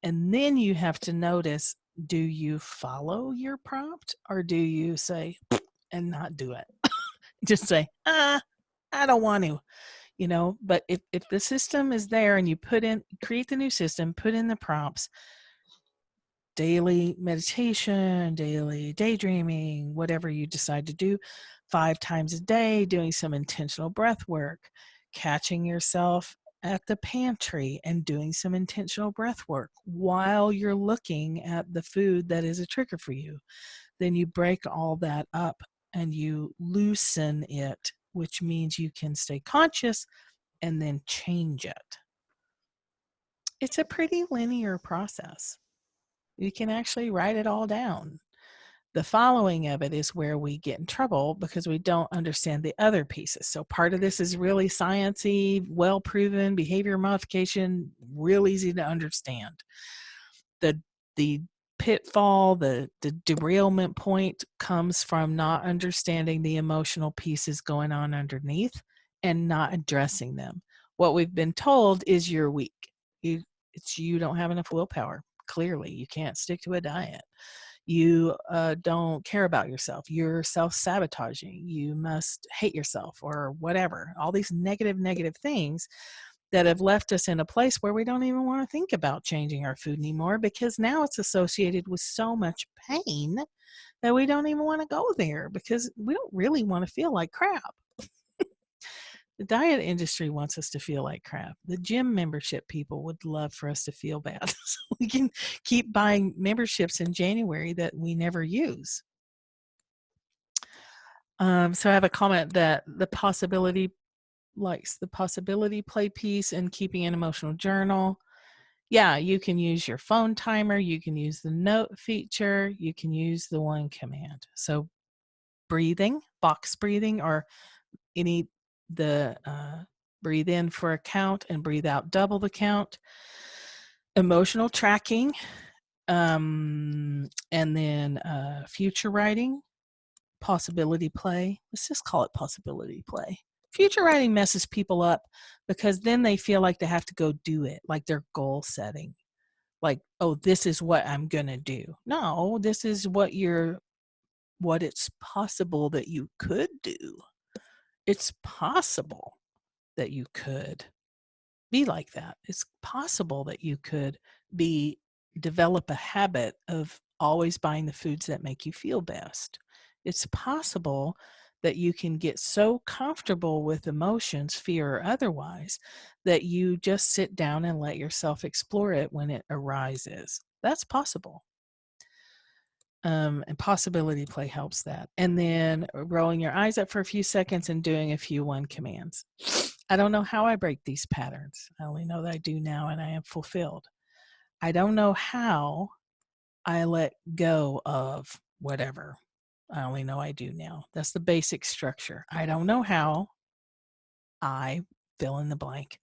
And then you have to notice, do you follow your prompt or do you say and not do it? Just say, I don't want to, but if the system is there and you create the new system, put in the prompts, daily meditation, daily daydreaming, whatever you decide to do, 5 times a day, doing some intentional breath work, catching yourself at the pantry and doing some intentional breath work while you're looking at the food that is a trigger for you. Then you break all that up and you loosen it, which means you can stay conscious and then change it. It's a pretty linear process. You can actually write it all down. The following of it is where we get in trouble because we don't understand the other pieces. So part of this is really sciencey, well-proven behavior modification, real easy to understand. the pitfall, the derailment point comes from not understanding the emotional pieces going on underneath and not addressing them. What we've been told is you're weak. You don't have enough willpower. Clearly, you can't stick to a diet. You don't care about yourself. You're self-sabotaging. You must hate yourself or whatever. All these negative things that have left us in a place where we don't even want to think about changing our food anymore, because now it's associated with so much pain that we don't even want to go there because we don't really want to feel like crap. The diet industry wants us to feel like crap. The gym membership people would love for us to feel bad so we can keep buying memberships in January that we never use. So I have a comment that the possibility likes the possibility play piece and keeping an emotional journal. Yeah, you can use your phone timer, you can use the note feature, you can use the one command. So breathing, box breathing, or breathe in for a count and breathe out double the count. Emotional tracking, and then future writing, possibility play. Let's just call it possibility play. Future writing messes people up because then they feel like they have to go do it, like they're goal setting. Like, oh, this is what I'm going to do. No, this is what it's possible that you could do. It's possible that you could be like that. It's possible that you could develop a habit of always buying the foods that make you feel best. It's possible that you can get so comfortable with emotions, fear or otherwise, that you just sit down and let yourself explore it when it arises. That's possible. And possibility play helps that. And then rolling your eyes up for a few seconds and doing a few one commands. I don't know how I break these patterns. I only know that I do now and I am fulfilled. I don't know how I let go of whatever. I only know I do now. That's the basic structure. I don't know how I fill in the blank.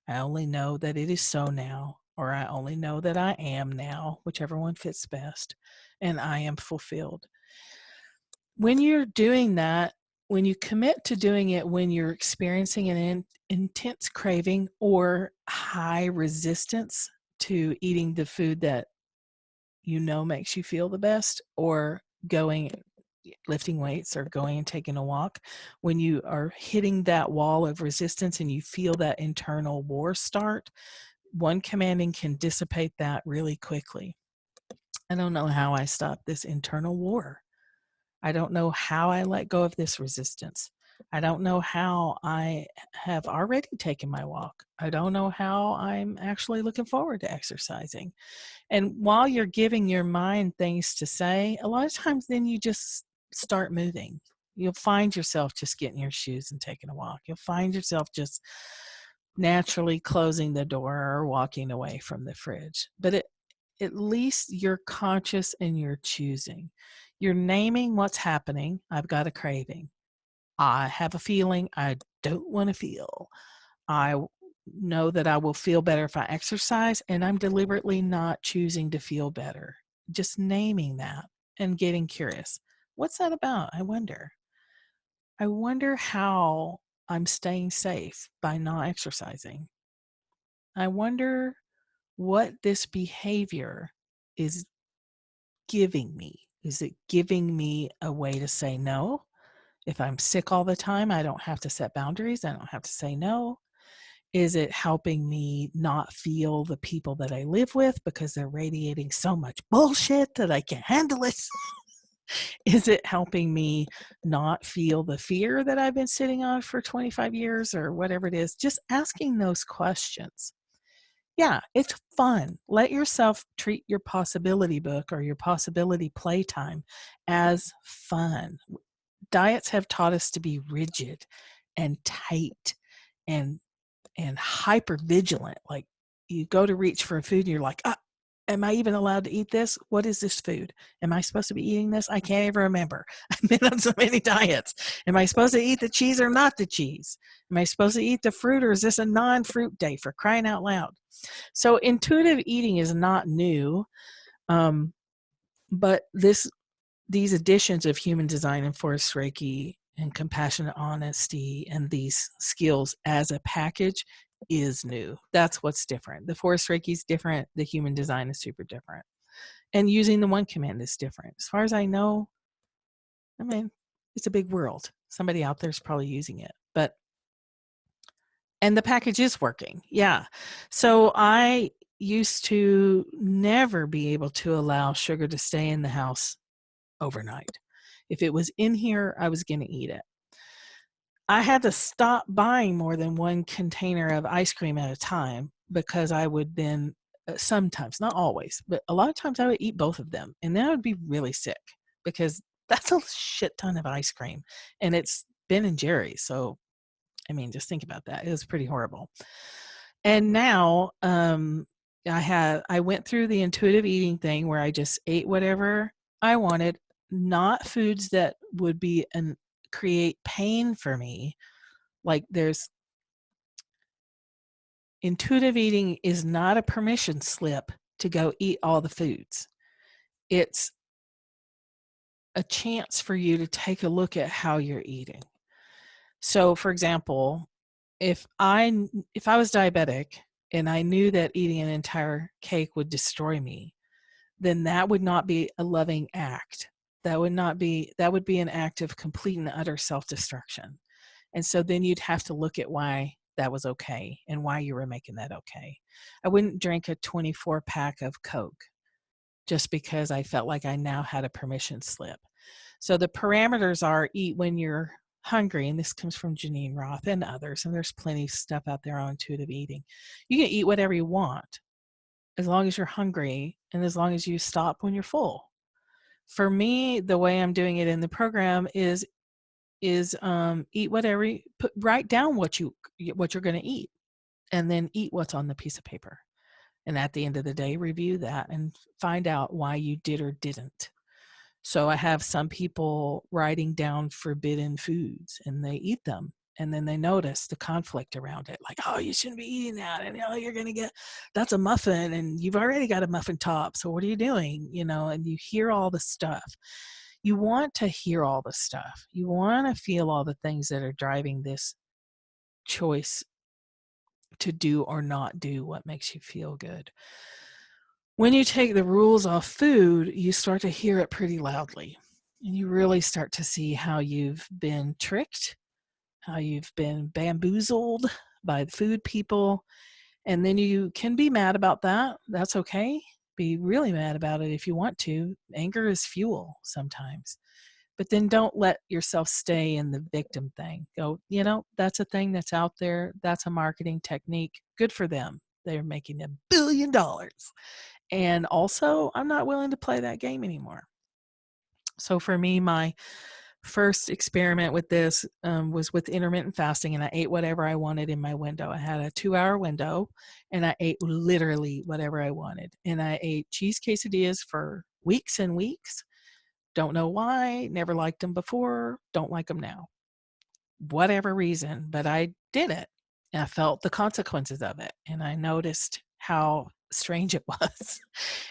I only know that it is so now, or I only know that I am now, whichever one fits best, and I am fulfilled. When you're doing that, when you commit to doing it when you're experiencing an intense craving or high resistance to eating the food that you know makes you feel the best, or lifting weights or going and taking a walk, when you are hitting that wall of resistance and you feel that internal war start, one commanding can dissipate that really quickly. I don't know how I stopped this internal war. I don't know how I let go of this resistance. I don't know how I have already taken my walk. I don't know how I'm actually looking forward to exercising. And while you're giving your mind things to say, a lot of times then you just start moving. You'll find yourself just getting your shoes and taking a walk. You'll find yourself just naturally closing the door or walking away from the fridge. But at least you're conscious and you're choosing. You're naming what's happening. I've got a craving. I have a feeling I don't want to feel. I know that I will feel better if I exercise, and I'm deliberately not choosing to feel better. Just naming that and getting curious. What's that about? I wonder. I wonder how I'm staying safe by not exercising. I wonder what this behavior is giving me. Is it giving me a way to say no? If I'm sick all the time, I don't have to set boundaries. I don't have to say no. Is it helping me not feel the people that I live with because they're radiating so much bullshit that I can't handle it? Is it helping me not feel the fear that I've been sitting on for 25 years or whatever it is? Just asking those questions. Yeah, it's fun. Let yourself treat your possibility book or your possibility playtime as fun. Diets have taught us to be rigid and tight and hyper vigilant. Like, you go to reach for a food and you're like, Am I even allowed to eat this? What is this food? Am I supposed to be eating this? I can't even remember. I've been on so many diets. Am I supposed to eat the cheese or not the cheese? Am I supposed to eat the fruit, or is this a non-fruit day, for crying out loud? So intuitive eating is not new, but these additions of human design and forest Reiki and compassionate honesty and these skills as a package is new. That's what's different. The forest Reiki is different. The human design is super different. And using the one command is different. As far as I know, I mean, it's a big world. Somebody out there is probably using it. And the package is working. Yeah. So I used to never be able to allow sugar to stay in the house overnight. If it was in here, I was going to eat it. I had to stop buying more than one container of ice cream at a time, because I would then sometimes, not always, but a lot of times I would eat both of them, and then I would be really sick, because that's a shit ton of ice cream, and it's Ben and Jerry's. So, I mean, just think about that. It was pretty horrible. And now I went through the intuitive eating thing where I just ate whatever I wanted, not foods that would be and create pain for me. Like, there's intuitive eating is not a permission slip to go eat all the foods. It's a chance for you to take a look at how you're eating. So, for example, if I was diabetic and I knew that eating an entire cake would destroy me, then that would not be a loving act. That would be an act of complete and utter self-destruction. And so then you'd have to look at why that was okay and why you were making that okay. I wouldn't drink a 24 pack of Coke just because I felt like I now had a permission slip. So the parameters are: eat when you're hungry, and this comes from Janine Roth and others, and there's plenty of stuff out there on intuitive eating. You can eat whatever you want as long as you're hungry and as long as you stop when you're full. For me, the way I'm doing it in the program is eat whatever, write down what you're going to eat, and then eat what's on the piece of paper. And at the end of the day, review that and find out why you did or didn't. So I have some people writing down forbidden foods, and they eat them, and then they notice the conflict around it. Like, oh, you shouldn't be eating that. And, you're going to get, that's a muffin, and you've already got a muffin top. So what are you doing? And you hear all the stuff. You want to hear all the stuff. You want to feel all the things that are driving this choice to do or not do what makes you feel good. When you take the rules off food, you start to hear it pretty loudly. And you really start to see how you've been tricked, how you've been bamboozled by the food people. And then you can be mad about that. That's okay. Be really mad about it if you want to. Anger is fuel sometimes. But then don't let yourself stay in the victim thing. Go, that's a thing that's out there. That's a marketing technique. Good for them. They're making $1 billion. And also, I'm not willing to play that game anymore. So for me, my first experiment with this was with intermittent fasting, and I ate whatever I wanted in my window. I had a 2-hour window, and I ate literally whatever I wanted. And I ate cheese quesadillas for weeks and weeks. Don't know why, never liked them before, don't like them now. Whatever reason, but I did it. And I felt the consequences of it. And I noticed how strange it was.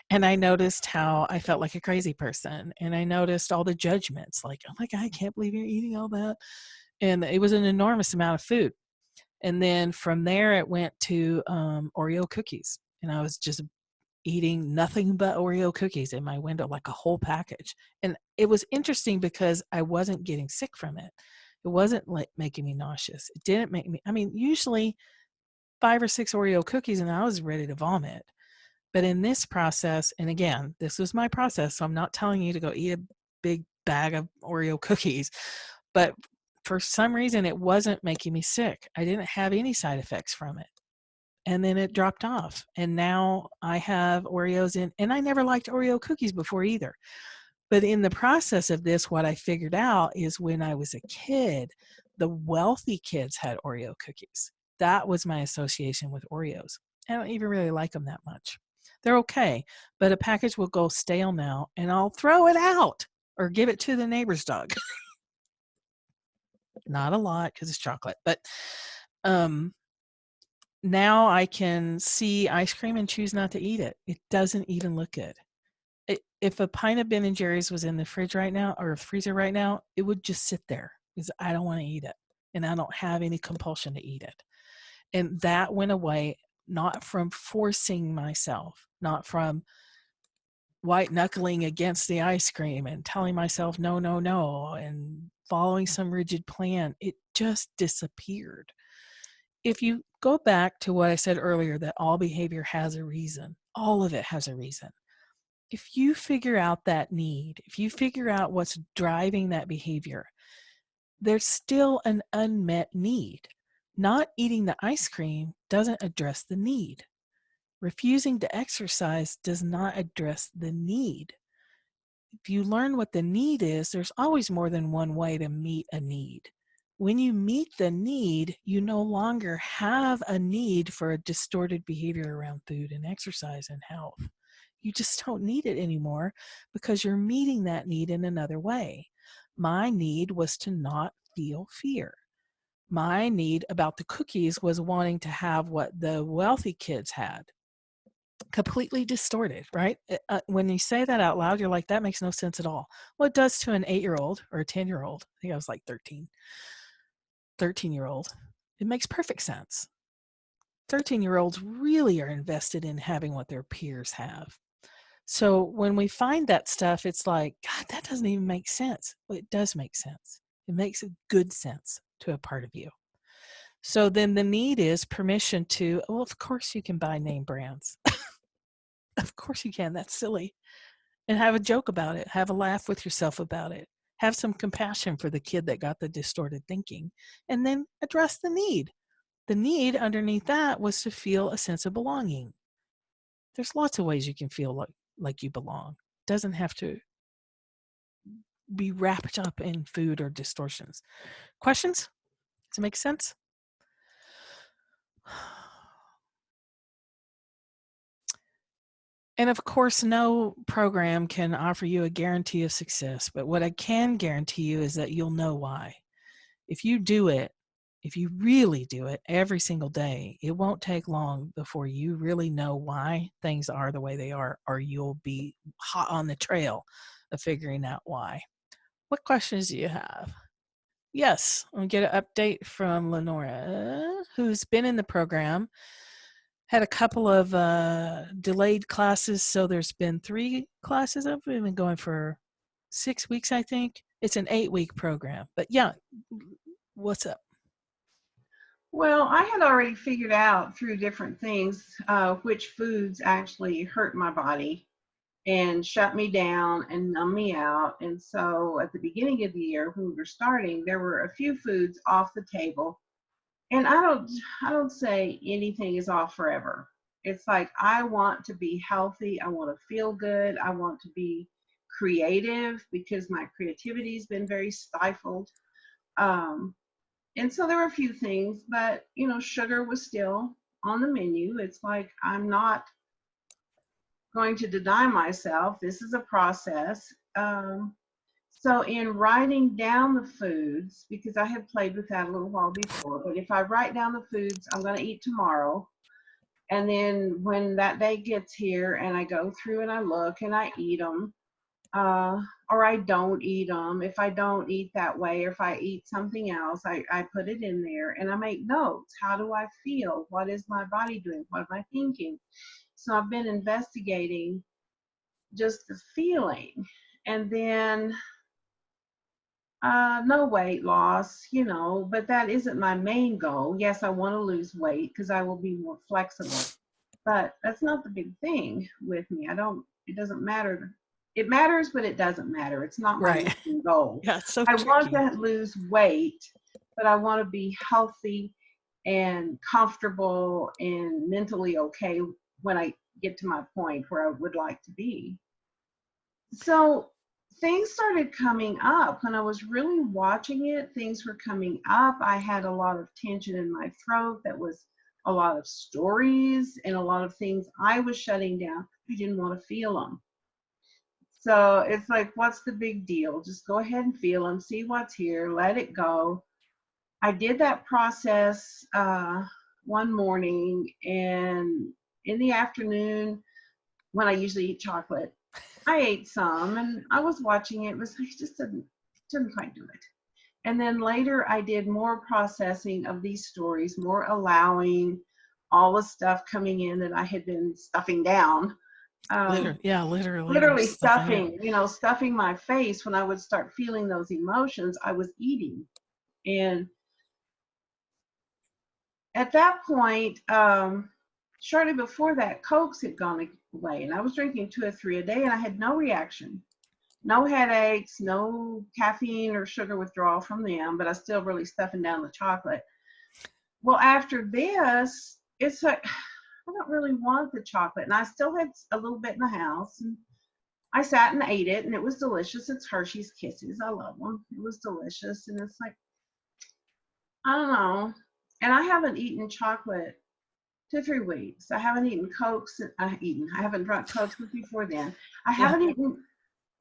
And I noticed how I felt like a crazy person. And I noticed all the judgments, like, oh my God, I can't believe you're eating all that. And it was an enormous amount of food. And then from there, it went to Oreo cookies. And I was just eating nothing but Oreo cookies in my window, like a whole package. And it was interesting because I wasn't getting sick from it. It wasn't like making me nauseous. It didn't make me, usually 5 or 6 Oreo cookies and I was ready to vomit. But in this process, and again, this was my process, so I'm not telling you to go eat a big bag of Oreo cookies, but for some reason it wasn't making me sick. I didn't have any side effects from it. And then it dropped off. And now I have Oreos in, and I never liked Oreo cookies before either. But in the process of this, what I figured out is when I was a kid, the wealthy kids had Oreo cookies. That was my association with Oreos. I don't even really like them that much. They're okay, but a package will go stale now, and I'll throw it out or give it to the neighbor's dog. Not a lot because it's chocolate, but now I can see ice cream and choose not to eat it. It doesn't even look good. If a pint of Ben and Jerry's was in the fridge right now or freezer right now, it would just sit there because I don't want to eat it, and I don't have any compulsion to eat it. And that went away, not from forcing myself, not from white knuckling against the ice cream and telling myself no, no, no, and following some rigid plan. It just disappeared. If you go back to what I said earlier, that all behavior has a reason, all of it has a reason. If you figure out that need, if you figure out what's driving that behavior, there's still an unmet need. Not eating the ice cream doesn't address the need. Refusing to exercise does not address the need. If you learn what the need is, there's always more than one way to meet a need. When you meet the need, you no longer have a need for a distorted behavior around food and exercise and health. You just don't need it anymore because you're meeting that need in another way. My need was to not feel fear. My need about the cookies was wanting to have what the wealthy kids had. Completely distorted, right? When you say that out loud, you're like, that makes no sense at all. Well, it does to an 8-year-old or a 10-year-old. I think I was like 13-year-old. It makes perfect sense. 13-year-olds really are invested in having what their peers have. So when we find that stuff, it's like, God, that doesn't even make sense. Well, it does make sense. It makes a good sense to a part of you. So then the need is permission to, well, of course you can buy name brands. Of course you can. That's silly. And have a joke about it. Have a laugh with yourself about it. Have some compassion for the kid that got the distorted thinking. And then address the need. The need underneath that was to feel a sense of belonging. There's lots of ways you can feel like you belong. It doesn't have to be wrapped up in food or distortions. Questions? Does it make sense? And of course, no program can offer you a guarantee of success, but what I can guarantee you is that you'll know why. If you do it, if you really do it every single day, it won't take long before you really know why things are the way they are, or you'll be hot on the trail of figuring out why. What questions do you have? Yes, I'll get an update from Lenora, who's been in the program. Had a couple of delayed classes, so there's been 3 classes. I've been going for 6 weeks, I think. It's an 8-week program. But yeah, what's up? Well, I had already figured out through different things which foods actually hurt my body and shut me down and numb me out. And so at the beginning of the year, when we were starting, there were a few foods off the table. And I don't say anything is off forever. It's like I want to be healthy, I want to feel good, I want to be creative because my creativity's been very stifled. Um, and so there were a few things, but sugar was still on the menu. It's like I'm not going to deny myself. This is a process. So in writing down the foods, because I have played with that a little while before, but if I write down the foods I'm going to eat tomorrow, and then when that day gets here and I go through and I look and I eat them, or I don't eat them. If I don't eat that way, or if I eat something else, I put it in there and I make notes. How do I feel? What is my body doing? What am I thinking? So I've been investigating just the feeling. And then no weight loss, but that isn't my main goal. Yes, I want to lose weight because I will be more flexible, but that's not the big thing with me. It doesn't matter. It matters, but it doesn't matter. It's not my Right. main goal. Yeah, it's so I want tricky. to lose weight, but I want to be healthy and comfortable and mentally okay when I get to my point where I would like to be. So things started coming up when I was really watching it. Things were coming up. I had a lot of tension in my throat that was a lot of stories and a lot of things I was shutting down. I didn't want to feel them. So it's like, what's the big deal? Just go ahead and feel them, see what's here, let it go. I did that process one morning, and in the afternoon, when I usually eat chocolate, I ate some, and I was watching it. It was I just didn't quite do it. And then later, I did more processing of these stories, more allowing all the stuff coming in that I had been stuffing down. Literally, you're Literally stuffing it. stuffing my face. When I would start feeling those emotions, I was eating. And at that point, shortly before that, Cokes had gone away, and I was drinking 2 or 3 a day, and I had no reaction, no headaches, no caffeine or sugar withdrawal from them, but I still really stuffing down the chocolate. Well, after this, it's like, I don't really want the chocolate, and I still had a little bit in the house, and I sat and ate it, and it was delicious. It's Hershey's Kisses. I love them. It was delicious, and it's like, I don't know. And I haven't eaten chocolate 2 or 3 weeks. I haven't eaten Cokes. I haven't drunk Cokes before then. I Yeah. haven't eaten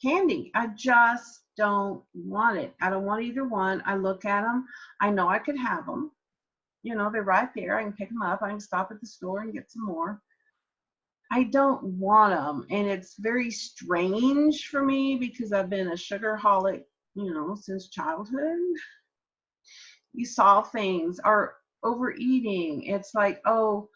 candy. I just don't want it. I don't want either one. I look at them. I know I could have them. They're right there. I can pick them up. I can stop at the store and get some more. I don't want them. And it's very strange for me because I've been a sugarholic, since childhood. You saw things or overeating. It's like, oh,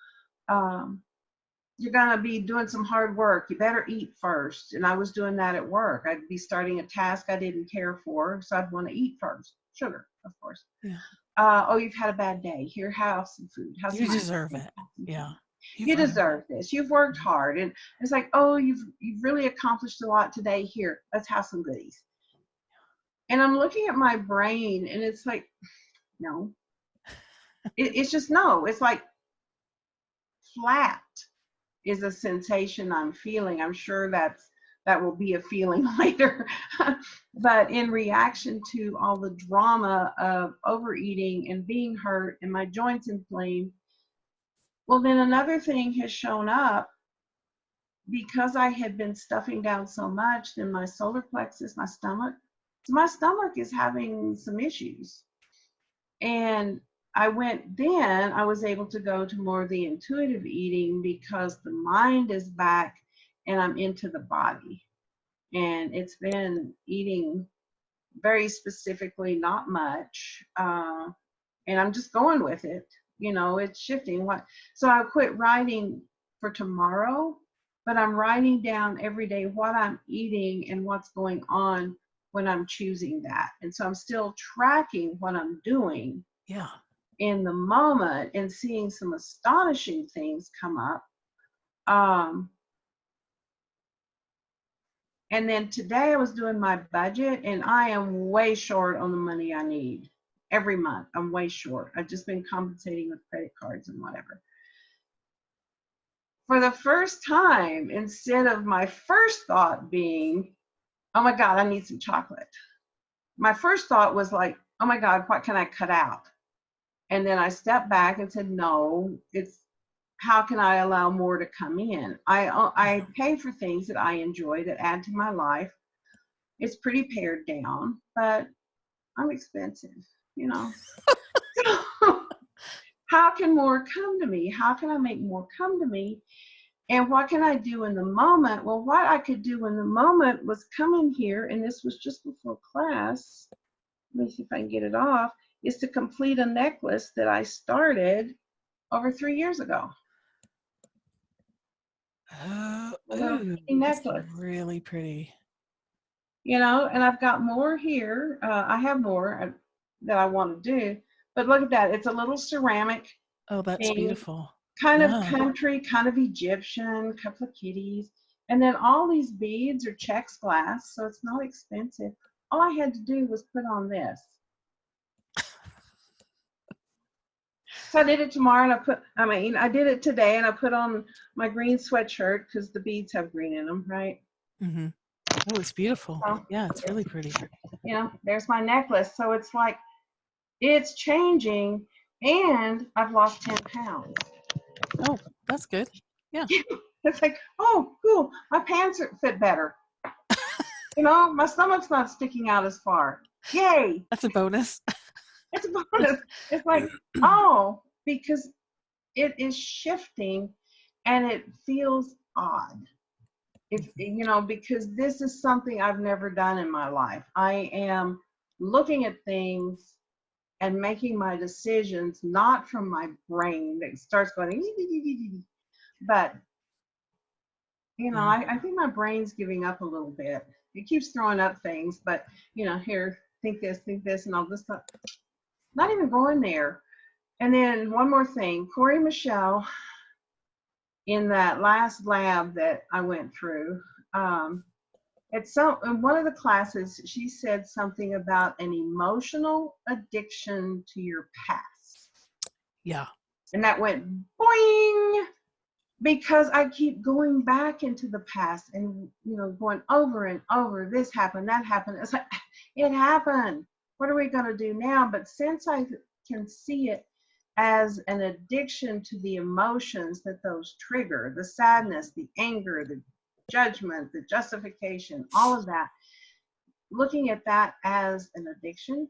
you're going to be doing some hard work. You better eat first. And I was doing that at work. I'd be starting a task I didn't care for, so I'd want to eat first. Sugar, of course. Yeah. Oh, you've had a bad day. Here, have some food. You deserve it. Yeah. You deserve this. You've worked hard. And it's like, oh, you've really accomplished a lot today. Here, let's have some goodies. And I'm looking at my brain, and it's like, no. It's just no. It's like flat is a sensation I'm feeling. I'm sure that will be a feeling later. But in reaction to all the drama of overeating and being hurt and my joints inflamed, well, then another thing has shown up because I had been stuffing down so much. Then my solar plexus, my stomach is having some issues. And I was able to go to more of the intuitive eating because the mind is back and I'm into the body. And it's been eating very specifically, not much. And I'm just going with it. It's shifting. So I quit writing for tomorrow, but I'm writing down every day what I'm eating and what's going on when I'm choosing that. And so I'm still tracking what I'm doing. Yeah. In the moment and seeing some astonishing things come up. And then today I was doing my budget, and I am way short on the money I need. Every month, I'm way short. I've just been compensating with credit cards and whatever. For the first time, instead of my first thought being, oh my God, I need some chocolate. My first thought was like, oh my God, what can I cut out? And then I stepped back and said, no, it's how can I allow more to come in? I pay for things that I enjoy that add to my life. It's pretty pared down, but I'm expensive, How can more come to me? How can I make more come to me? And what can I do in the moment? Well, what I could do in the moment was come in here, and this was just before class. Let me see if I can get it off. Is to complete a necklace that I started over 3 years ago. Oh, necklace. Really pretty. And I've got more here. I have more that I want to do. But look at that. It's a little ceramic. Oh, that's thing, beautiful. Kind of country, kind of Egyptian, couple of kitties. And then all these beads are Chex glass, so it's not expensive. All I had to do was put on this. So I did it tomorrow, and I did it today, and I put on my green sweatshirt because the beads have green in them, right? Mm-hmm. Oh, it's beautiful. Yeah, it's really pretty. There's my necklace. So it's like, it's changing, and I've lost 10 pounds. Oh, that's good. Yeah. It's like, oh, cool, my pants fit better. My stomach's not sticking out as far. Yay! That's a bonus. It's a bonus. It's like, oh, because it is shifting and it feels odd. Because this is something I've never done in my life. I am looking at things and making my decisions not from my brain that starts going, but Yeah. I think my brain's giving up a little bit. It keeps throwing up things, but here, think this, and I'll just not even going there. And then one more thing, Corey Michelle, in that last lab that I went through, in one of the classes, she said something about an emotional addiction to your past. Yeah. And that went boing, because I keep going back into the past and, going over and over, this happened, that happened. It's like, it happened. What are we going to do now? But since I can see it as an addiction to the emotions that those trigger, the sadness, the anger, the judgment, the justification, all of that, looking at that as an addiction,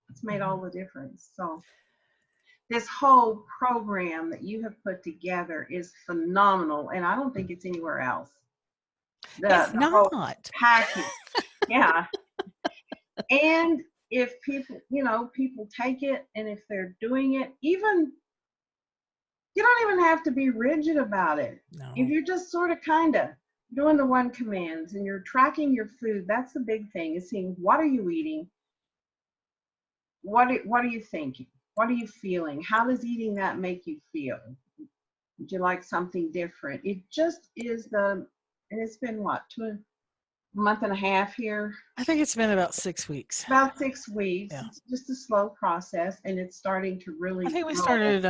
it's made all the difference. So this whole program that you have put together is phenomenal, and I don't think it's anywhere else. It's The whole not. package, yeah. And if people take it, and if they're doing it, even you don't even have to be rigid about it. No. If you're just sort of kind of doing the one commands and you're tracking your food, that's the big thing, is seeing what are you eating, what are you thinking, what are you feeling, how does eating that make you feel? Would you like something different? It just is and it's been what, a month and a half here? I think it's been about 6 weeks. About 6 weeks. Yeah. It's just a slow process, and it's starting to really I think we grow. started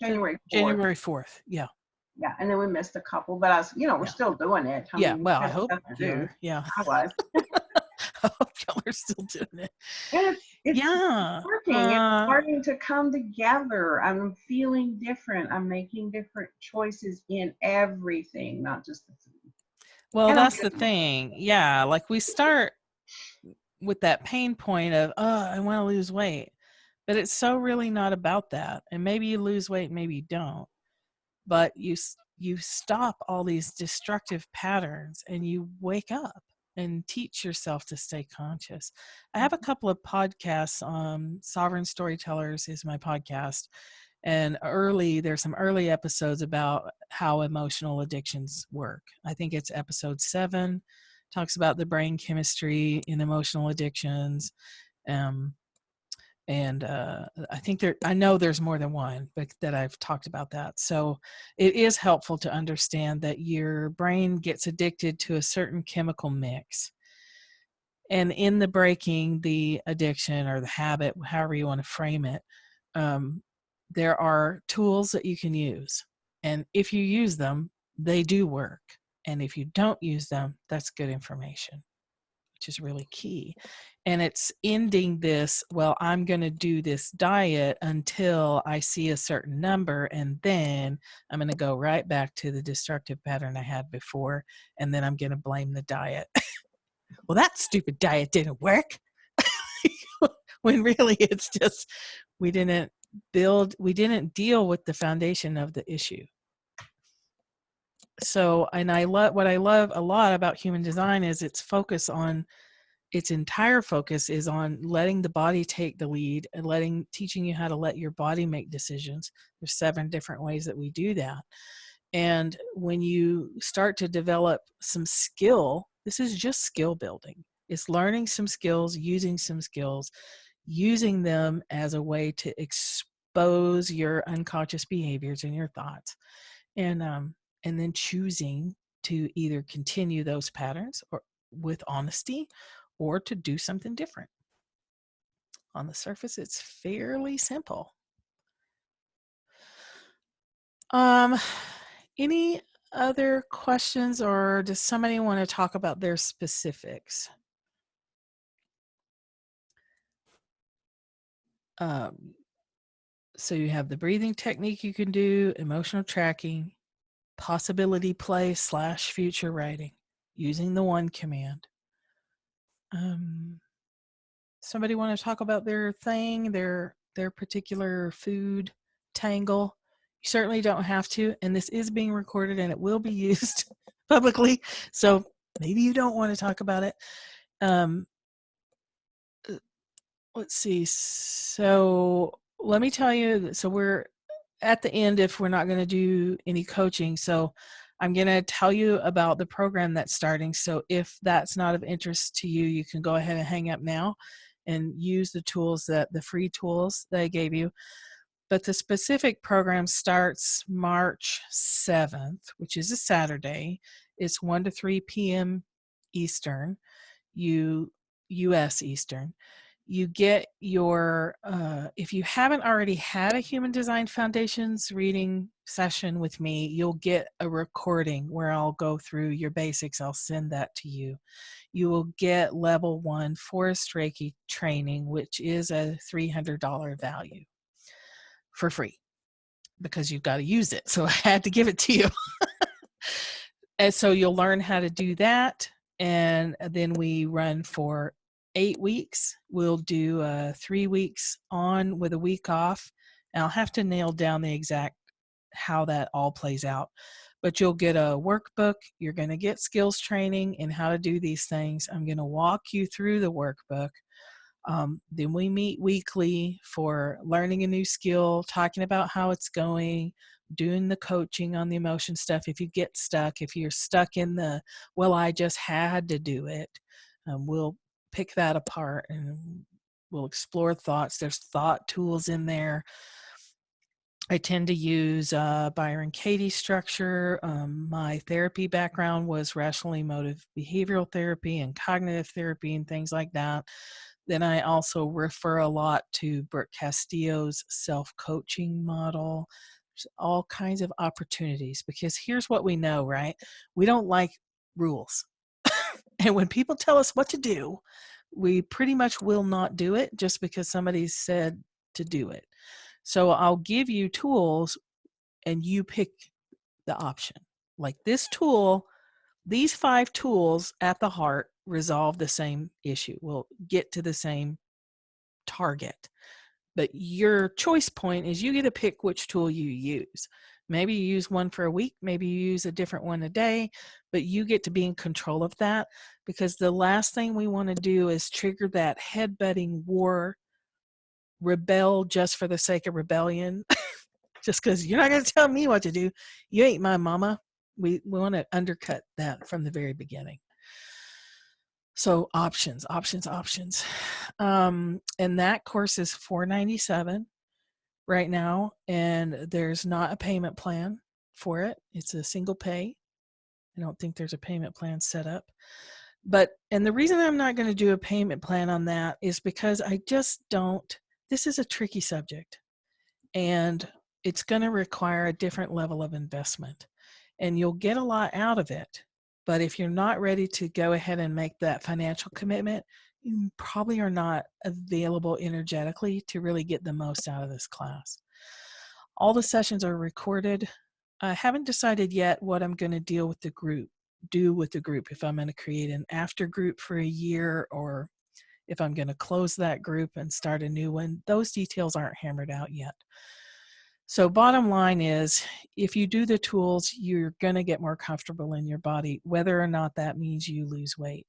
January 4th. January 4th. Yeah. Yeah, and then we missed a couple, but we're still doing it. Well, I hope you are. Yeah. I was. I hope y'all are still doing it. And it's Yeah. working. It's starting to come together. I'm feeling different. I'm making different choices in everything, not just the food. Well, that's the thing. Yeah, like we start with that pain point of, I want to lose weight. But it's so really not about that. And maybe you lose weight, maybe you don't. But you stop all these destructive patterns and you wake up and teach yourself to stay conscious. I have a couple of podcasts. Sovereign Storytellers is my podcast. And there's some early episodes about how emotional addictions work. I think it's episode 7, talks about the brain chemistry in emotional addictions. And I know there's more than one, but that I've talked about that. So it is helpful to understand that your brain gets addicted to a certain chemical mix. And in the breaking the addiction or the habit, however you want to frame it, there are tools that you can use. And if you use them, they do work. And if you don't use them, that's good information, which is really key. And it's ending this, well, I'm going to do this diet until I see a certain number, and then I'm going to go right back to the destructive pattern I had before, and then I'm going to blame the diet. Well, that stupid diet didn't work. When really it's just we didn't deal with the foundation of the issue. So, and what I love a lot about human design is its entire focus is on letting the body take the lead and teaching you how to let your body make decisions. There's 7 different ways that we do that. And when you start to develop some skill, this is just skill building. It's learning some skills, using some skills, using them as a way to expose your unconscious behaviors and your thoughts. And then choosing to either continue those patterns or with honesty, or to do something different. On the surface, it's fairly simple. Any other questions, or does somebody want to talk about their specifics? So you have the breathing technique you can do, emotional tracking, possibility play / future writing using the one command. Somebody want to talk about their thing, their particular food tangle? You certainly don't have to, and this is being recorded and it will be used publicly, so maybe you don't want to talk about it. Let's see. So let me tell you, so we're at the end if we're not going to do any coaching. So I'm going to tell you about the program that's starting. So if that's not of interest to you, you can go ahead and hang up now and use the tools, the free tools that I gave you. But the specific program starts March 7th, which is a Saturday. It's 1 to 3 p.m. Eastern, U.S. Eastern. You get your, if you haven't already had a Human Design Foundations reading session with me, you'll get a recording where I'll go through your basics. I'll send that to you. You will get level 1 Forest Reiki training, which is a $300 value for free because you've got to use it. So I had to give it to you. And so you'll learn how to do that. And then we run for 8 weeks. We'll do 3 weeks on with a week off. And I'll have to nail down the exact how that all plays out. But you'll get a workbook. You're going to get skills training in how to do these things. I'm going to walk you through the workbook. Then we meet weekly for learning a new skill, talking about how it's going, doing the coaching on the emotion stuff. If you get stuck, if you're stuck in the, well, I just had to do it, we'll pick that apart and we'll explore thoughts. There's thought tools in there. I tend to use Byron Katie structure. My therapy background was rational emotive behavioral therapy and cognitive therapy and things like that. Then I also refer a lot to Brooke Castillo's self-coaching model. There's all kinds of opportunities because here's what we know, right? We don't like rules. And when people tell us what to do, we pretty much will not do it just because somebody said to do it. So I'll give you tools and you pick the option. Like this tool, these 5 tools at the heart resolve the same issue. We'll get to the same target. But your choice point is you get to pick which tool you use. Maybe you use one for a week, maybe you use a different one a day, but you get to be in control of that because the last thing we want to do is trigger that headbutting war, rebel just for the sake of rebellion. Just because you're not going to tell me what to do. You ain't my mama. We want to undercut that from the very beginning. So options. And that course is $497 right now, and there's not a payment plan for it. It's a single pay. I don't think there's a payment plan set up. And the reason I'm not going to do a payment plan on that is because I just don't, this is a tricky subject, and it's going to require a different level of investment, and you'll get a lot out of it. But if you're not ready to go ahead and make that financial commitment, you probably are not available energetically to really get the most out of this class. All the sessions are recorded. I haven't decided yet what I'm going to do with the group, if I'm going to create an after group for a year or if I'm going to close that group and start a new one. Those details aren't hammered out yet. So bottom line is, if you do the tools, you're going to get more comfortable in your body, whether or not that means you lose weight.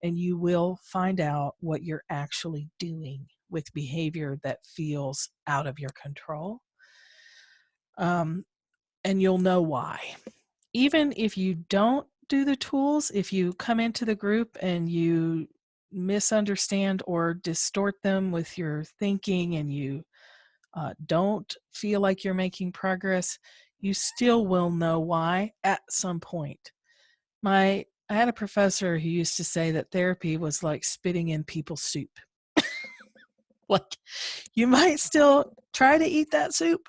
And you will find out what you're actually doing with behavior that feels out of your control. And you'll know why. Even if you don't do the tools, if you come into the group and you misunderstand or distort them with your thinking and you don't feel like you're making progress, you still will know why at some point. I had a professor who used to say that therapy was like spitting in people's soup. Like, you might still try to eat that soup,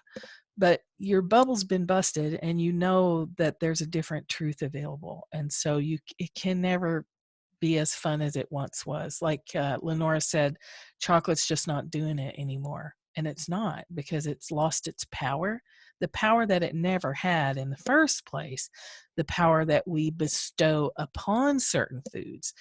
but your bubble's been busted and you know that there's a different truth available. And so it can never be as fun as it once was. Like Lenora said, chocolate's just not doing it anymore. and it's not, because it's lost its power, the power that it never had in the first place, the power that we bestow upon certain foods.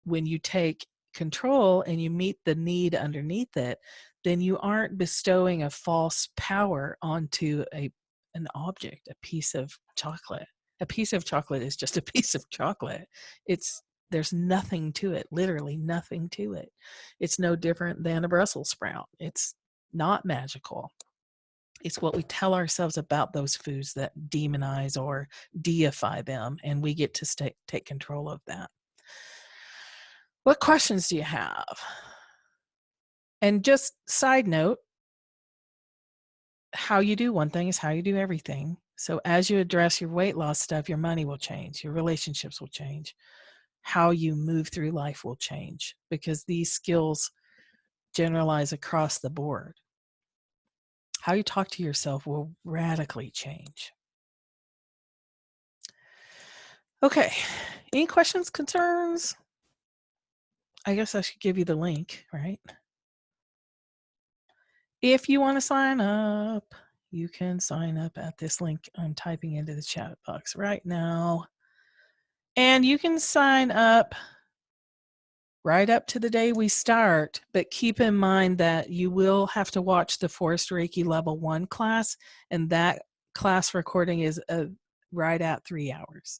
When you take control and you meet the need underneath it, then you aren't bestowing a false power onto an object, a piece of chocolate. A piece of chocolate is just a piece of chocolate. There's nothing to it, literally nothing to it. It's no different than a Brussels sprout. It's not magical. It's what we tell ourselves about those foods that demonize or deify them, and we get to take control of that. What questions do you have? And just side note, how you do one thing is how you do everything. So as you address your weight loss stuff, your money will change, your relationships will change, how you move through life will change, because these skills generalize across the board. How you talk to yourself will radically change. Okay, any questions, concerns? I guess I should give you the link, right? If you want to sign up, you can sign up at this link I'm typing into the chat box right now. And you can sign up right up to the day we start, but keep in mind that you will have to watch the Forest Reiki Level 1 class, and that class recording is right at 3 hours.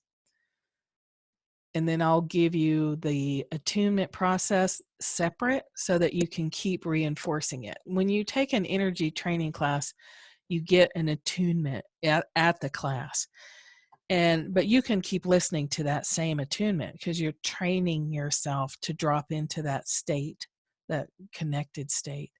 And then I'll give you the attunement process separate so that you can keep reinforcing it. When you take an energy training class, you get an attunement at the class. But you can keep listening to that same attunement because you're training yourself to drop into that state, that connected state.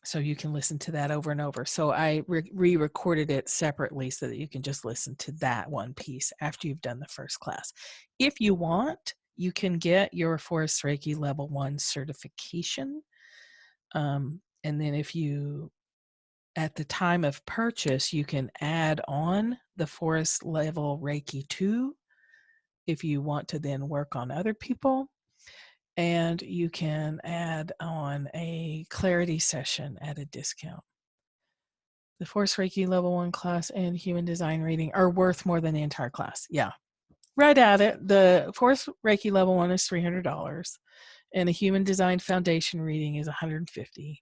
So you can listen to that over and over. So I re-recorded it separately so that you can just listen to that one piece after you've done the first class. If you want, you can get your Forest Reiki Level 1 certification. And then at the time of purchase, you can add on the Forest Level Reiki 2 if you want to then work on other people. And you can add on a clarity session at a discount. The Force Reiki Level 1 class and Human Design reading are worth more than the entire class. Yeah, right at it. The Force Reiki Level 1 is $300, and a Human Design Foundation reading is $150.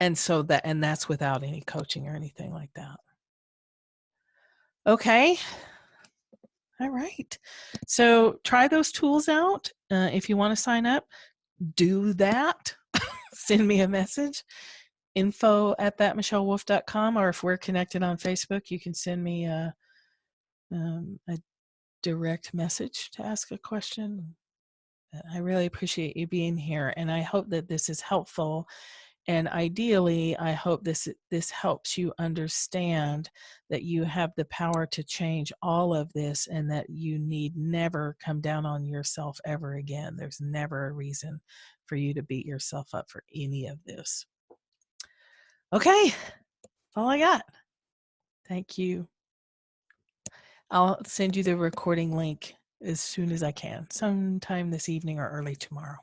And that's without any coaching or anything like that. Okay. All right. So try those tools out. If you want to sign up, do that. Send me a message, info@thatmichellewolf.com, or if we're connected on Facebook, you can send me a direct message to ask a question. I really appreciate you being here, and I hope that this is helpful. And ideally, I hope this helps you understand that you have the power to change all of this, and that you need never come down on yourself ever again. There's never a reason for you to beat yourself up for any of this. Okay, that's all I got. Thank you. I'll send you the recording link as soon as I can, sometime this evening or early tomorrow.